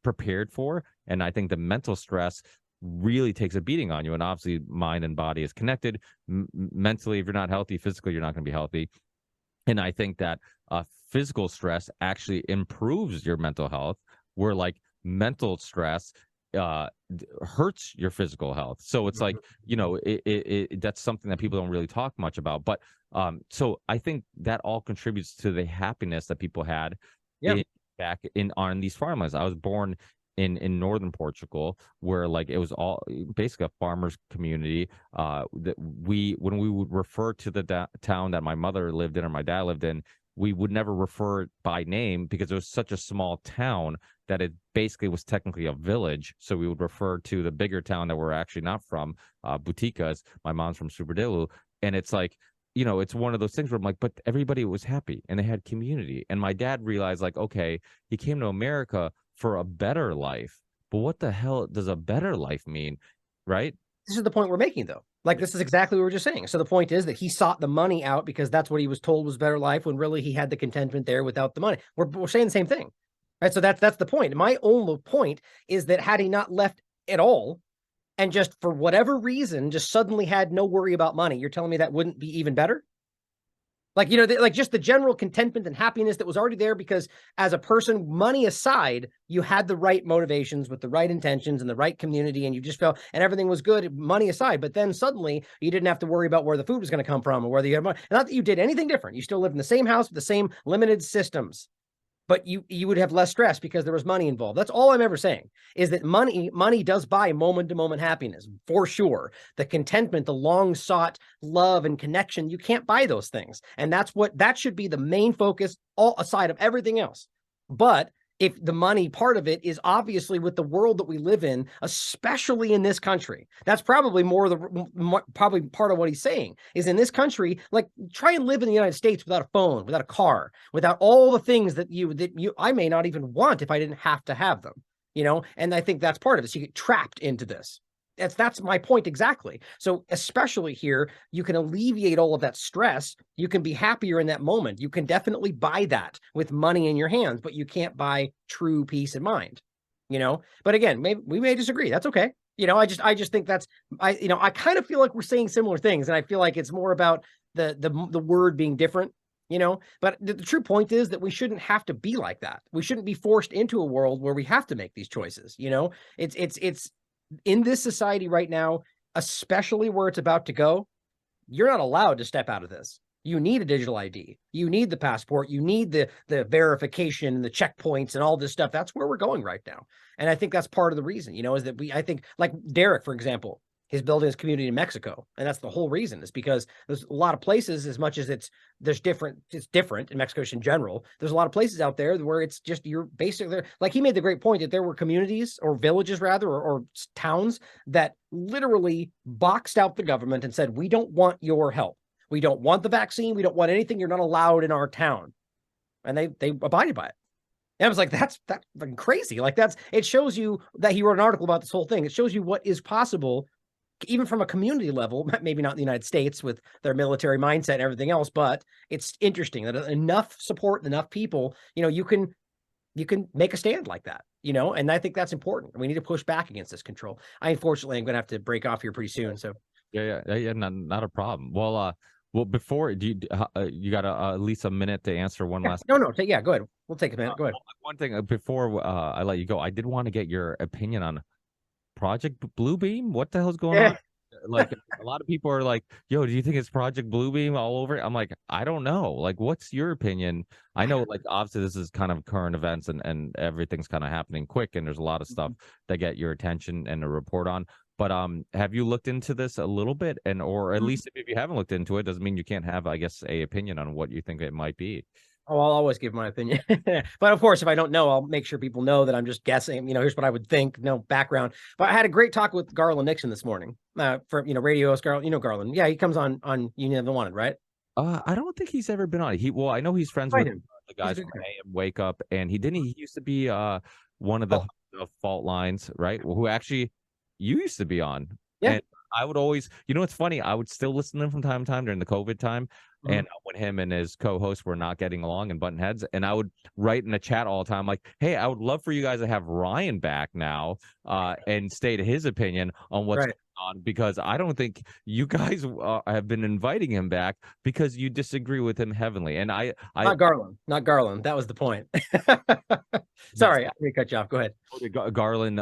prepared for. And I think the mental stress really takes a beating on you. And obviously mind and body is connected. Mentally, if you're not healthy, physically, you're not going to be healthy. And I think that physical stress actually improves your mental health, where like mental stress hurts your physical health. So it's like, that's something that people don't really talk much about. But so I think that all contributes to the happiness that people had back on these farmlands. I was born in northern Portugal, where like it was all basically a farmers community. That when we would refer to the town that my mother lived in or my dad lived in, we would never refer by name, because it was such a small town that it basically was technically a village. So we would refer to the bigger town that we're actually not from, Buticas. My mom's from Superdelu. And it's like, it's one of those things where I'm like, but everybody was happy and they had community. And my dad realized like, okay, he came to America for a better life. But what the hell does a better life mean? Right? This is the point we're making, though. Like, this is exactly what we were just saying. So the point is that he sought the money out because that's what he was told was better life, when really he had the contentment there without the money. We're saying the same thing, right? So that's the point. My only point is that had he not left at all, and just for whatever reason, just suddenly had no worry about money, you're telling me that wouldn't be even better? Like, like just the general contentment and happiness that was already there, because as a person, money aside, you had the right motivations with the right intentions and the right community, and you just felt, and everything was good, money aside. But then suddenly you didn't have to worry about where the food was going to come from or whether you had money. Not that you did anything different. You still lived in the same house with the same limited systems, but you would have less stress because there was money involved. That's all I'm ever saying, is that money does buy moment-to-moment happiness, for sure. The contentment, the long-sought love and connection, you can't buy those things. And that should be the main focus, all aside of everything else. But if the money part of it is obviously with the world that we live in, especially in this country, that's probably probably part of what he's saying, is in this country, like, try and live in the United States without a phone, without a car, without all the things that I may not even want if I didn't have to have them, and I think that's part of it. So you get trapped into this. That's my point exactly. So especially here, you can alleviate all of that stress. You can be happier in that moment. You can definitely buy that with money in your hands, but you can't buy true peace of mind, But again, we may disagree. That's okay. I just think I kind of feel like we're saying similar things, and I feel like it's more about the word being different, But the true point is that we shouldn't have to be like that. We shouldn't be forced into a world where we have to make these choices. It's in this society right now, especially where it's about to go, you're not allowed to step out of this. You need a digital ID. You need the passport. You need the verification and the checkpoints and all this stuff. That's where we're going right now. And I think that's part of the reason, is that I think like Derek, for example, he's building his community in Mexico. And that's the whole reason, is because there's a lot of places, as much as it's different in Mexico in general. There's a lot of places out there where it's just, you're basically there. Like, he made the great point that there were communities or villages rather, or towns that literally boxed out the government and said, we don't want your help. We don't want the vaccine. We don't want anything. You're not allowed in our town. And they abided by it. And I was like, that's fucking crazy. Like, it shows you that he wrote an article about this whole thing. It shows you what is possible, even from a community level, maybe not in the United States with their military mindset and everything else, but it's interesting that enough support, enough people, you can make a stand like that, and I think that's important. We need to push back against this control. Unfortunately, I'm going to have to break off here pretty soon. So Yeah. Not a problem. Well, before do you got at least a minute to answer one last? No, yeah, go ahead. We'll take a minute. Go ahead. One thing before I let you go, I did want to get your opinion on Project Bluebeam. What the hell's going on? Like a lot of people are like, "Yo, do you think it's Project Bluebeam all over?" I'm like, I don't know. Like, what's your opinion? I know, like, obviously this is kind of current events and everything's kind of happening quick, and there's a lot of stuff that get your attention and a report on. But have you looked into this a little bit, and or at least if you haven't looked into it, doesn't mean you can't have, I guess, a opinion on what you think it might be. Oh, I'll always give my opinion. But of course, if I don't know, I'll make sure people know that I'm just guessing. Here's what I would think, no background. But I had a great talk with Garland Nixon this morning for, Radio host Garland. Garland. Yeah, he comes on You Never Wanted, right? I don't think he's ever been on it. I know he's friends with the guys from AM Wake Up, and he used to be one of the Fault Lines, right? Who actually you used to be on. Yeah. And I would always, it's funny, I would still listen to him from time to time during the COVID time. And when him and his co-hosts were not getting along and button heads, and I would write in the chat all the time, like, hey, I would love for you guys to have Ryan back now and state his opinion on what's going on, because I don't think you guys have been inviting him back because you disagree with him heavily. And I not Garland. That was the point. Sorry, I didn't cut you off. Go ahead. Garland,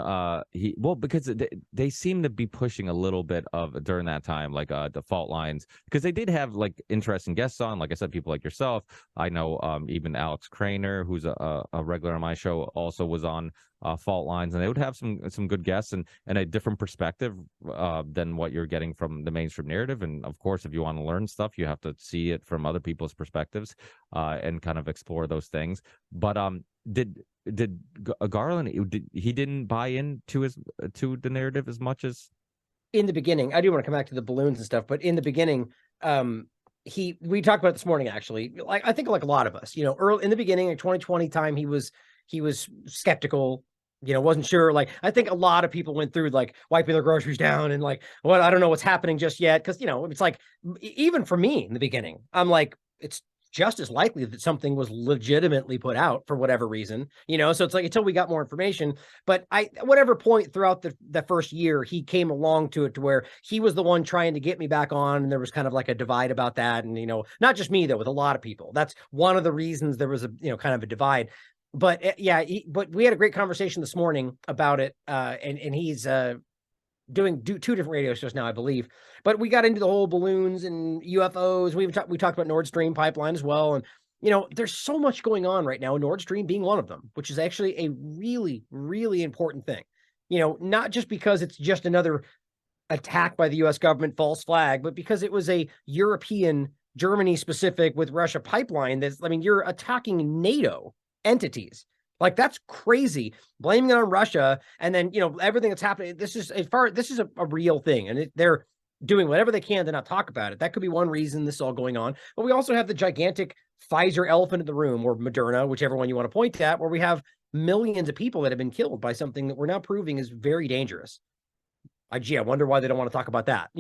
because they seem to be pushing a little bit of during that time, like the Fault Lines, because they did have like interesting guests on. Like I said, people like yourself. I know even Alex Craner, who's a regular on my show, also was on Fault Lines, and they would have some good guests and a different perspective than what you're getting from the mainstream narrative. And of course, if you want to learn stuff, you have to see it from other people's perspectives and kind of explore those things. But did Garland, he didn't buy into to the narrative as much as in the beginning? I do want to come back to the balloons and stuff, but in the beginning, we talked about it this morning, actually. Like, I think like a lot of us, early in the beginning of 2020 time, he was skeptical, wasn't sure. Like, I think a lot of people went through like wiping their groceries down and like, I don't know what's happening just yet. Cause it's like, even for me in the beginning, I'm like, it's just as likely that something was legitimately put out for whatever reason, so it's like until we got more information. But at whatever point throughout the first year, he came along to it to where he was the one trying to get me back on. And there was kind of like a divide about that. And, not just me, though, with a lot of people. That's one of the reasons there was a, kind of a divide. But but we had a great conversation this morning about it. And he's doing two different radio shows now, I believe. But we got into the whole balloons and UFOs. We talked about Nord Stream pipeline as well. And, there's so much going on right now, Nord Stream being one of them, which is actually a really, really important thing. Not just because it's just another attack by the U.S. government, false flag, but because it was a European, Germany specific with Russia pipeline. You're attacking NATO entities. Like, that's crazy. Blaming it on Russia, and then everything that's happening. This is a real thing, and they're doing whatever they can to not talk about it. That could be one reason this is all going on. But we also have the gigantic Pfizer elephant in the room, or Moderna, whichever one you want to point at, where we have millions of people that have been killed by something that we're now proving is very dangerous. I wonder why they don't want to talk about that,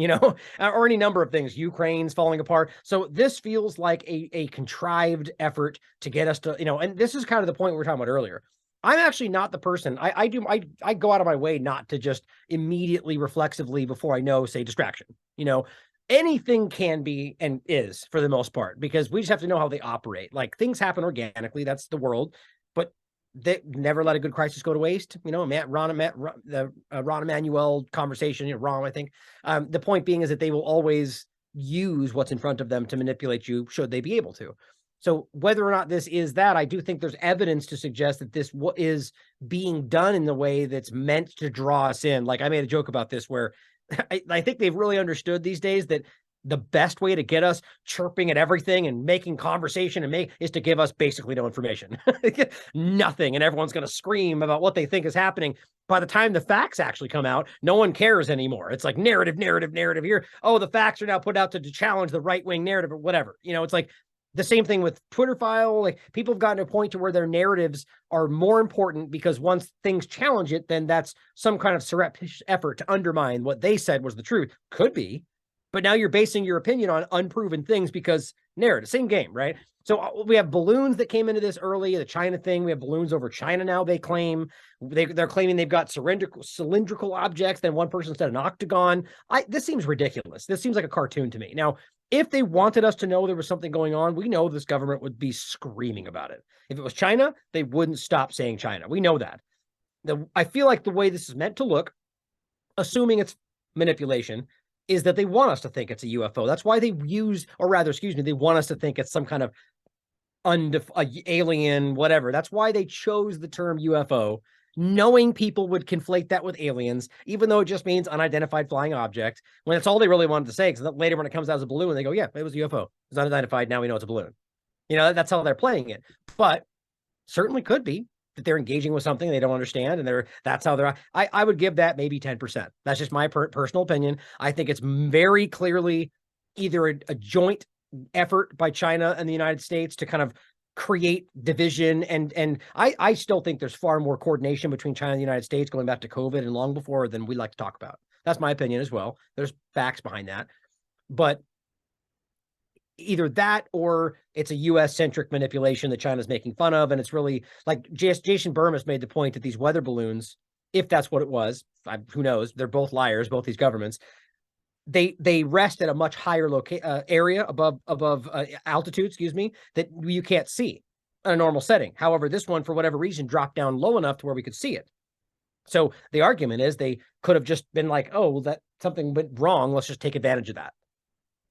or any number of things. Ukraine's falling apart. So this feels like a contrived effort to get us to, and this is kind of the point we were talking about earlier. I'm actually not the person. I go out of my way not to just immediately reflexively, before I know, say distraction. Anything can be and is, for the most part, because we just have to know how they operate. Like, things happen organically. That's the world. But they never let a good crisis go to waste. The Ron Emanuel conversation, Ron, I think. The point being is that they will always use what's in front of them to manipulate you, should they be able to. So whether or not this is that, I do think there's evidence to suggest that this is being done in the way that's meant to draw us in. Like, I made a joke about this where I think they've really understood these days that the best way to get us chirping at everything and making conversation is to give us basically no information. Nothing. And everyone's going to scream about what they think is happening. By the time the facts actually come out, no one cares anymore. It's like narrative here. Oh, the facts are now put out to challenge the right-wing narrative or whatever. It's like the same thing with Twitter file. Like, people have gotten to a point to where their narratives are more important, because once things challenge it, then that's some kind of surreptitious effort to undermine what they said was the truth. Could be. But now you're basing your opinion on unproven things because narrative, same game, right? So we have balloons that came into this early, the China thing. We have balloons over China now. They claim they're claiming they've got cylindrical objects. Then one person said an octagon. This seems ridiculous. This seems like a cartoon to me. Now, if they wanted us to know there was something going on, we know this government would be screaming about it. If it was China, they wouldn't stop saying China. We know that. I feel like the way this is meant to look, assuming it's manipulation, is that they want us to think it's a UFO. That's why they use, or rather, excuse me, they want us to think it's some kind of alien, whatever. That's why they chose the term UFO, knowing people would conflate that with aliens, even though it just means unidentified flying object, when it's all they really wanted to say. Because later when it comes out as a balloon, they go, yeah, it was a UFO. It's unidentified. Now we know it's a balloon. That's how they're playing it. But certainly could be that they're engaging with something they don't understand, and that's how they're. I would give that maybe 10%. That's just my personal opinion. I think it's very clearly either a joint effort by China and the United States to kind of create division, and I still think there's far more coordination between China and the United States going back to COVID and long before than we like to talk about. That's my opinion as well. There's facts behind that, but either that or it's a US-centric manipulation that China's making fun of, and it's really like Jason Burmis made the point that these weather balloons, if that's what it was, who knows? They're both liars, both these governments. They rest at a much higher area above altitude, excuse me, that you can't see in a normal setting. However, this one, for whatever reason, dropped down low enough to where we could see it. So the argument is they could have just been like, oh, well, that something went wrong. Let's just take advantage of that.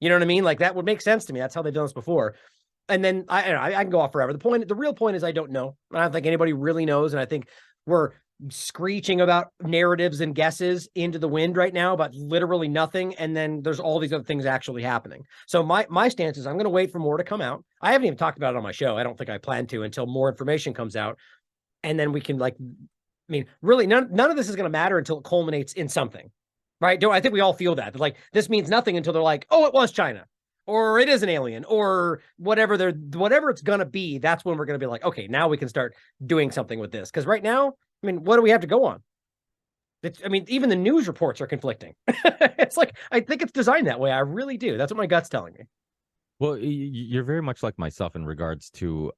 You know what I mean? Like that would make sense to me. That's how they've done this before. And then I can go off forever. The real point is I don't know. I don't think anybody really knows. And I think we're screeching about narratives and guesses into the wind right now about literally nothing. And then there's all these other things actually happening. So my stance is I'm going to wait for more to come out. I haven't even talked about it on my show. I don't think I plan to until more information comes out. And then we can really none of this is going to matter until it culminates in something. Right? I think we all feel that. Like, this means nothing until they're like, oh, it was China, or it is an alien, or whatever it's going to be. That's when we're going to be like, okay, now we can start doing something with this. Because right now, what do we have to go on? Even the news reports are conflicting. It's like, I think it's designed that way. I really do. That's what my gut's telling me. Well, you're very much like myself in regards to,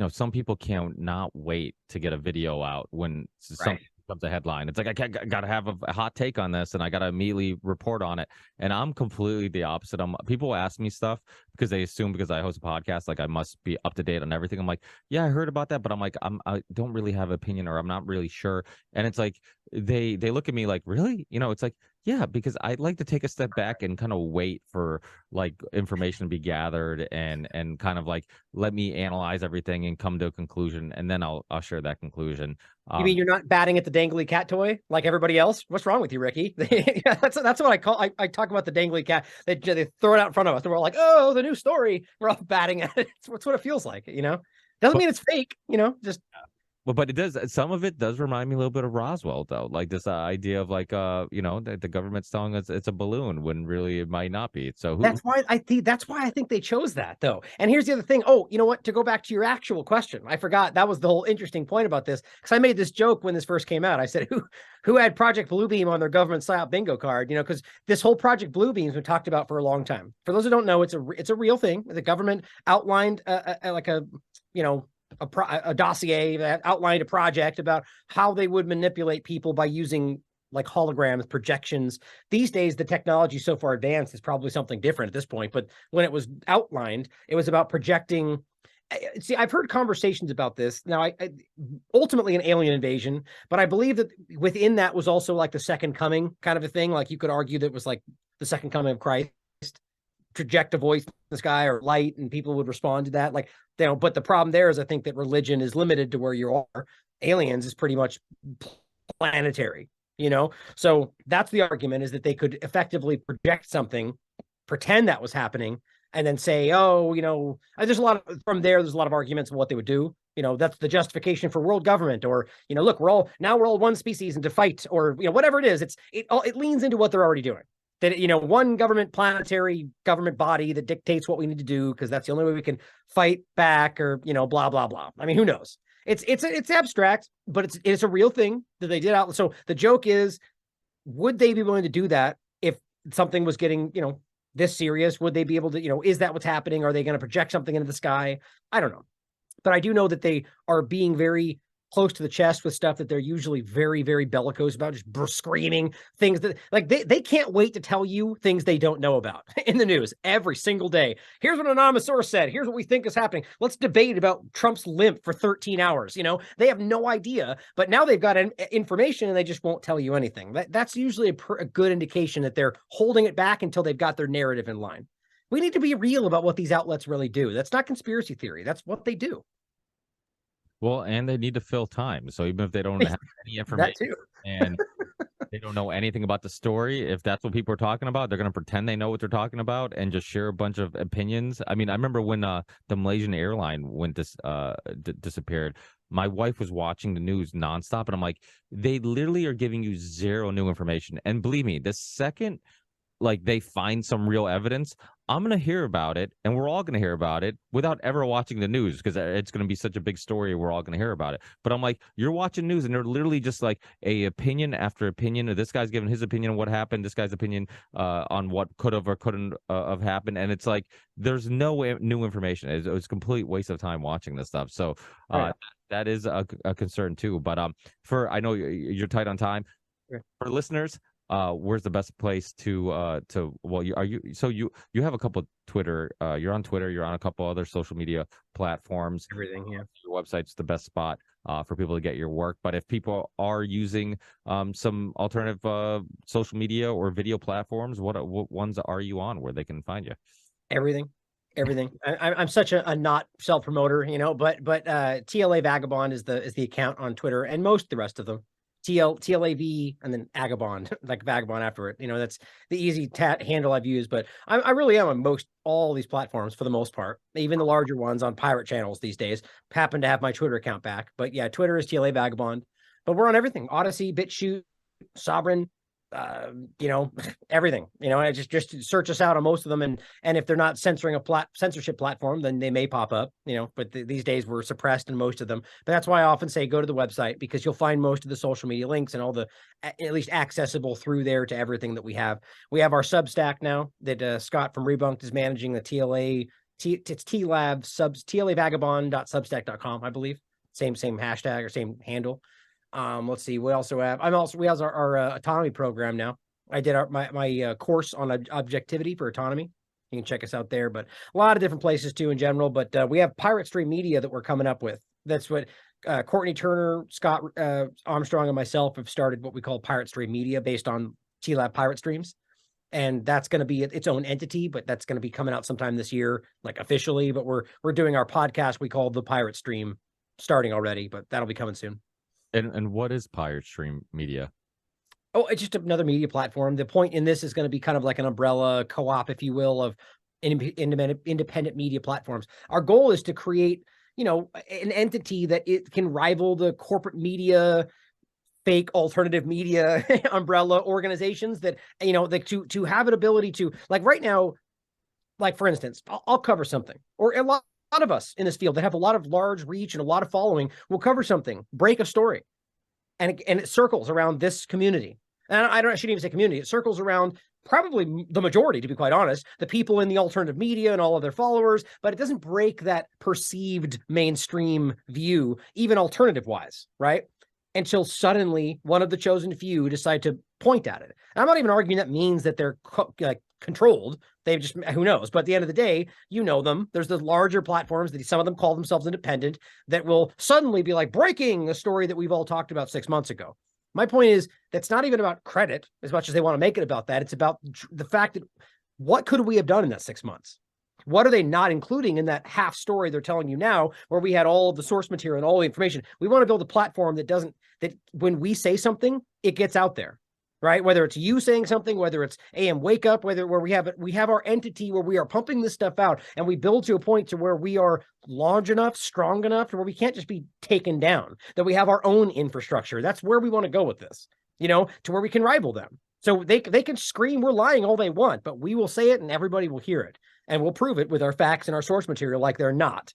some people can't not wait to get a video out when something becomes a headline. It's like, I got to have a hot take on this, and I got to immediately report on it. And I'm completely the opposite. People ask me stuff because they assume because I host a podcast, like I must be up to date on everything. I'm like, yeah, I heard about that, but I'm like, I don't really have an opinion, or I'm not really sure. And it's like, they look at me like, really? It's like, yeah, because I'd like to take a step back and kind of wait for like information to be gathered and kind of like let me analyze everything and come to a conclusion, and then I'll share that conclusion. You mean you're not batting at the dangly cat toy like everybody else? What's wrong with you, Ricky? Yeah, that's what I call. I talk about the dangly cat. They throw it out in front of us, and we're all like, oh, the new story. We're all batting at it. It's what it feels like. Doesn't mean it's fake. Just. Well, but it does. Some of it does remind me a little bit of Roswell, though. Like this idea of like, that the government's telling us it's a balloon when really it might not be. So that's why I think they chose that, though. And here's the other thing. Oh, you know what? To go back to your actual question, I forgot that was the whole interesting point about this, because I made this joke when this first came out. I said, who had Project Bluebeam on their government psyop bingo card? Because this whole Project Bluebeam's been talked about for a long time. For those who don't know, it's a real thing. The government outlined a dossier that outlined a project about how they would manipulate people by using like holograms, projections. These days, the technology is so far advanced, it's probably something different at this point. But when it was outlined, it was about projecting. See, I've heard conversations about this. Now, ultimately an alien invasion, but I believe that within that was also like the second coming kind of a thing. Like you could argue that it was like the second coming of Christ. Project a voice in the sky or light, and people would respond to that. But the problem there is I think that religion is limited to where you are. Aliens is pretty much planetary, So that's the argument, is that they could effectively project something, pretend that was happening, and then say, oh, there's a lot of arguments of what they would do. That's the justification for world government, or, look, we're all one species and to fight, or, whatever it is. It leans into what they're already doing. That, one planetary government body that dictates what we need to do, because that's the only way we can fight back, or, blah, blah, blah. Who knows? It's abstract, but it's a real thing that they did out. So the joke is, would they be willing to do that if something was getting, this serious? Would they be able to, is that what's happening? Are they going to project something into the sky? I don't know. But I do know that they are being very close to the chest with stuff that they're usually very, very bellicose about, just screaming things that like they can't wait to tell you things they don't know about in the news every single day. Here's what an anonymous source said. Here's what we think is happening. Let's debate about Trump's limp for 13 hours. They have no idea, but now they've got information and they just won't tell you anything. That's usually a good indication that they're holding it back until they've got their narrative in line. We need to be real about what these outlets really do. That's not conspiracy theory. That's what they do. Well, and they need to fill time. So even if they don't have any information and they don't know anything about the story, if that's what people are talking about, they're going to pretend they know what they're talking about and just share a bunch of opinions. I mean, I remember when the Malaysian airline disappeared, my wife was watching the news nonstop, and I'm like, they literally are giving you zero new information. And believe me, the second they find some real evidence, I'm going to hear about it, and we're all going to hear about it without ever watching the news, because it's going to be such a big story. We're all going to hear about it. But I'm like, you're watching news, and they're literally just like a opinion after opinion. This guy's giving his opinion on what happened. This guy's opinion on what could have or couldn't have happened. And it's like, there's no new information. It was a complete waste of time watching this stuff. So that is a concern too. But I know you're tight on time. For listeners, where's the best place to you have a couple of Twitter, you're on Twitter, you're on a couple other social media platforms, everything. Yeah, your website's the best spot for people to get your work. But if people are using some alternative social media or video platforms, what ones are you on where they can find you? Everything. I'm such a not self promoter, but TLA Vagabond is the account on Twitter, and most of the rest of them. TLAV and then Agabond, like Vagabond after it. That's the easy handle I've used, but I really am on all these platforms for the most part, even the larger ones on pirate channels these days. Happen to have my Twitter account back, but yeah, Twitter is TLA Vagabond, but we're on everything: Odyssey, BitChute, Sovereign, everything. Just search us out on most of them, and if they're not censoring a censorship platform, then they may pop up. But these days we're suppressed in most of them. But that's why I often say go to the website, because you'll find most of the social media links and all the at least accessible through there to everything that we have. We have our Substack now that Scott from Rebunked is managing. The TLA it's TLab subs tlavagabond.substack.com, I believe. Same hashtag or same handle. Let's see. We also have our autonomy program now. I did my course on objectivity for autonomy. You can check us out there, but a lot of different places too in general. But we have Pirate Stream Media that we're coming up with. That's what Courtney Turner, Scott Armstrong, and myself have started what we call Pirate Stream Media, based on TLAB Pirate Streams. And that's going to be its own entity, but that's going to be coming out sometime this year, like officially. But we're doing our podcast we call the Pirate Stream, starting already, but that'll be coming soon. And what is Pirate Stream Media? Oh, it's just another media platform. The point in this is going to be kind of like an umbrella co-op, if you will, of independent media platforms. Our goal is to create, an entity that it can rival the corporate media, fake alternative media umbrella organizations that, to have an ability to, like right now, like for instance, I'll cover something, or a lot of us in this field that have a lot of large reach and a lot of following will cover something, break a story, and it circles around this community. And I shouldn't even say community. It circles around probably the majority, to be quite honest, the people in the alternative media and all of their followers, but it doesn't break that perceived mainstream view, even alternative wise, right? Until suddenly one of the chosen few decide to point at it. And I'm not even arguing that means that they're controlled. They've just, who knows? But at the end of the day, them. There's the larger platforms that some of them call themselves independent that will suddenly be like breaking a story that we've all talked about 6 months ago. My point is, that's not even about credit as much as they want to make it about that. It's about the fact that what could we have done in that 6 months? What are they not including in that half story they're telling you now, where we had all of the source material and all the information? We want to build a platform that when we say something, it gets out there, right? Whether it's you saying something, whether it's AM Wake Up, where we have our entity where we are pumping this stuff out, and we build to a point to where we are large enough, strong enough, to where we can't just be taken down, that we have our own infrastructure. That's where we want to go with this, to where we can rival them. So they can scream we're lying all they want, but we will say it and everybody will hear it. And we'll prove it with our facts and our source material like they're not.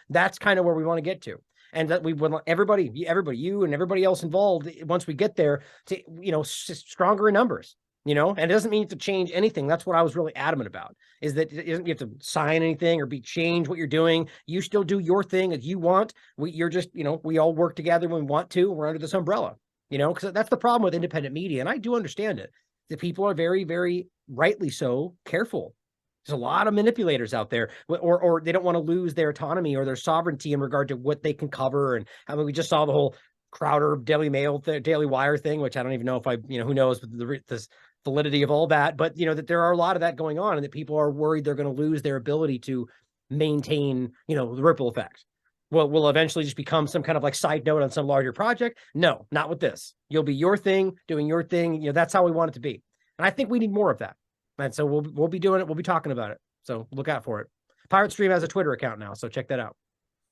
That's kind of where we want to get to. And that we want everybody, you and everybody else involved, once we get there, to, stronger in numbers. and it doesn't mean you have to change anything. That's what I was really adamant about, is that it isn't you have to sign anything or change what you're doing. You still do your thing as you want. You're just, we all work together when we want to. We're under this umbrella, because that's the problem with independent media. And I do understand it. The people are very, very rightly so careful. There's a lot of manipulators out there, or they don't want to lose their autonomy or their sovereignty in regard to what they can cover. And I mean, we just saw the whole Crowder Daily Mail, Daily Wire thing, which I don't even know if who knows the validity of all that, but that there are a lot of that going on, and that people are worried they're going to lose their ability to maintain, the ripple effect. Well, will eventually just become some kind of like side note on some larger project. No, not with this. You'll be your thing, doing your thing. That's how we want it to be. And I think we need more of that. And so we'll be doing it. We'll be talking about it. So look out for it. Pirate Stream has a Twitter account now, so check that out.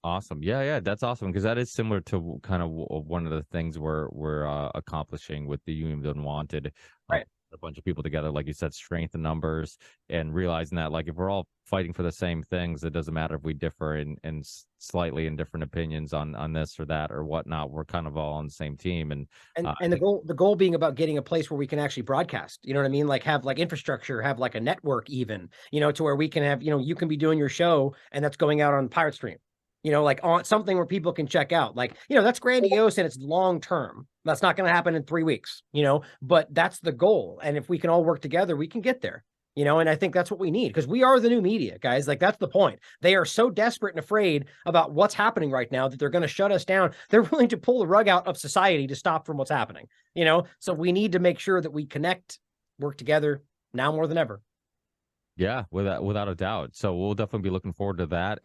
Awesome. Yeah, that's awesome, because that is similar to kind of one of the things we're accomplishing with the Union of Unwanted. Right. A bunch of people together, like you said, strength in numbers, and realizing that, like, if we're all fighting for the same things, it doesn't matter if we differ in slightly in different opinions on this or that or whatnot. We're kind of all on the same team. And the goal being about getting a place where we can actually broadcast, you know what I mean? Like have like infrastructure, have like a network even, to where we can have, you can be doing your show and that's going out on Pirate Stream. Like on something where people can check out, like, that's grandiose and it's long term. That's not going to happen in 3 weeks, but that's the goal. And if we can all work together, we can get there, and I think that's what we need, because we are the new media, guys. Like, that's the point. They are so desperate and afraid about what's happening right now that they're going to shut us down. They're willing to pull the rug out of society to stop from what's happening, so we need to make sure that we connect, work together now more than ever. Yeah, without a doubt. So we'll definitely be looking forward to that.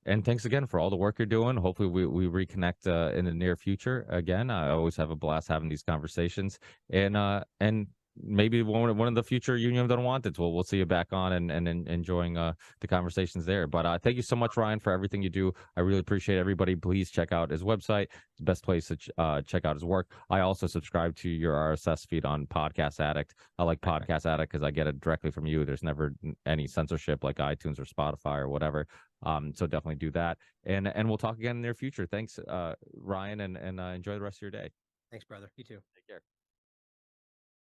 And thanks again for all the work you're doing. Hopefully we reconnect in the near future again. I always have a blast having these conversations, and maybe one of the future Union of the Unwanted. We'll see you back on and enjoying the conversations there. But thank you so much, Ryan, for everything you do. I really appreciate it. Everybody. Please check out his website. It's the best place to check out his work. I also subscribe to your RSS feed on Podcast Addict. I like Podcast Addict because I get it directly from you. There's never any censorship like iTunes or Spotify or whatever. So definitely do that. And we'll talk again in the near future. Thanks, Ryan, and enjoy the rest of your day. Thanks, brother. You too. Take care.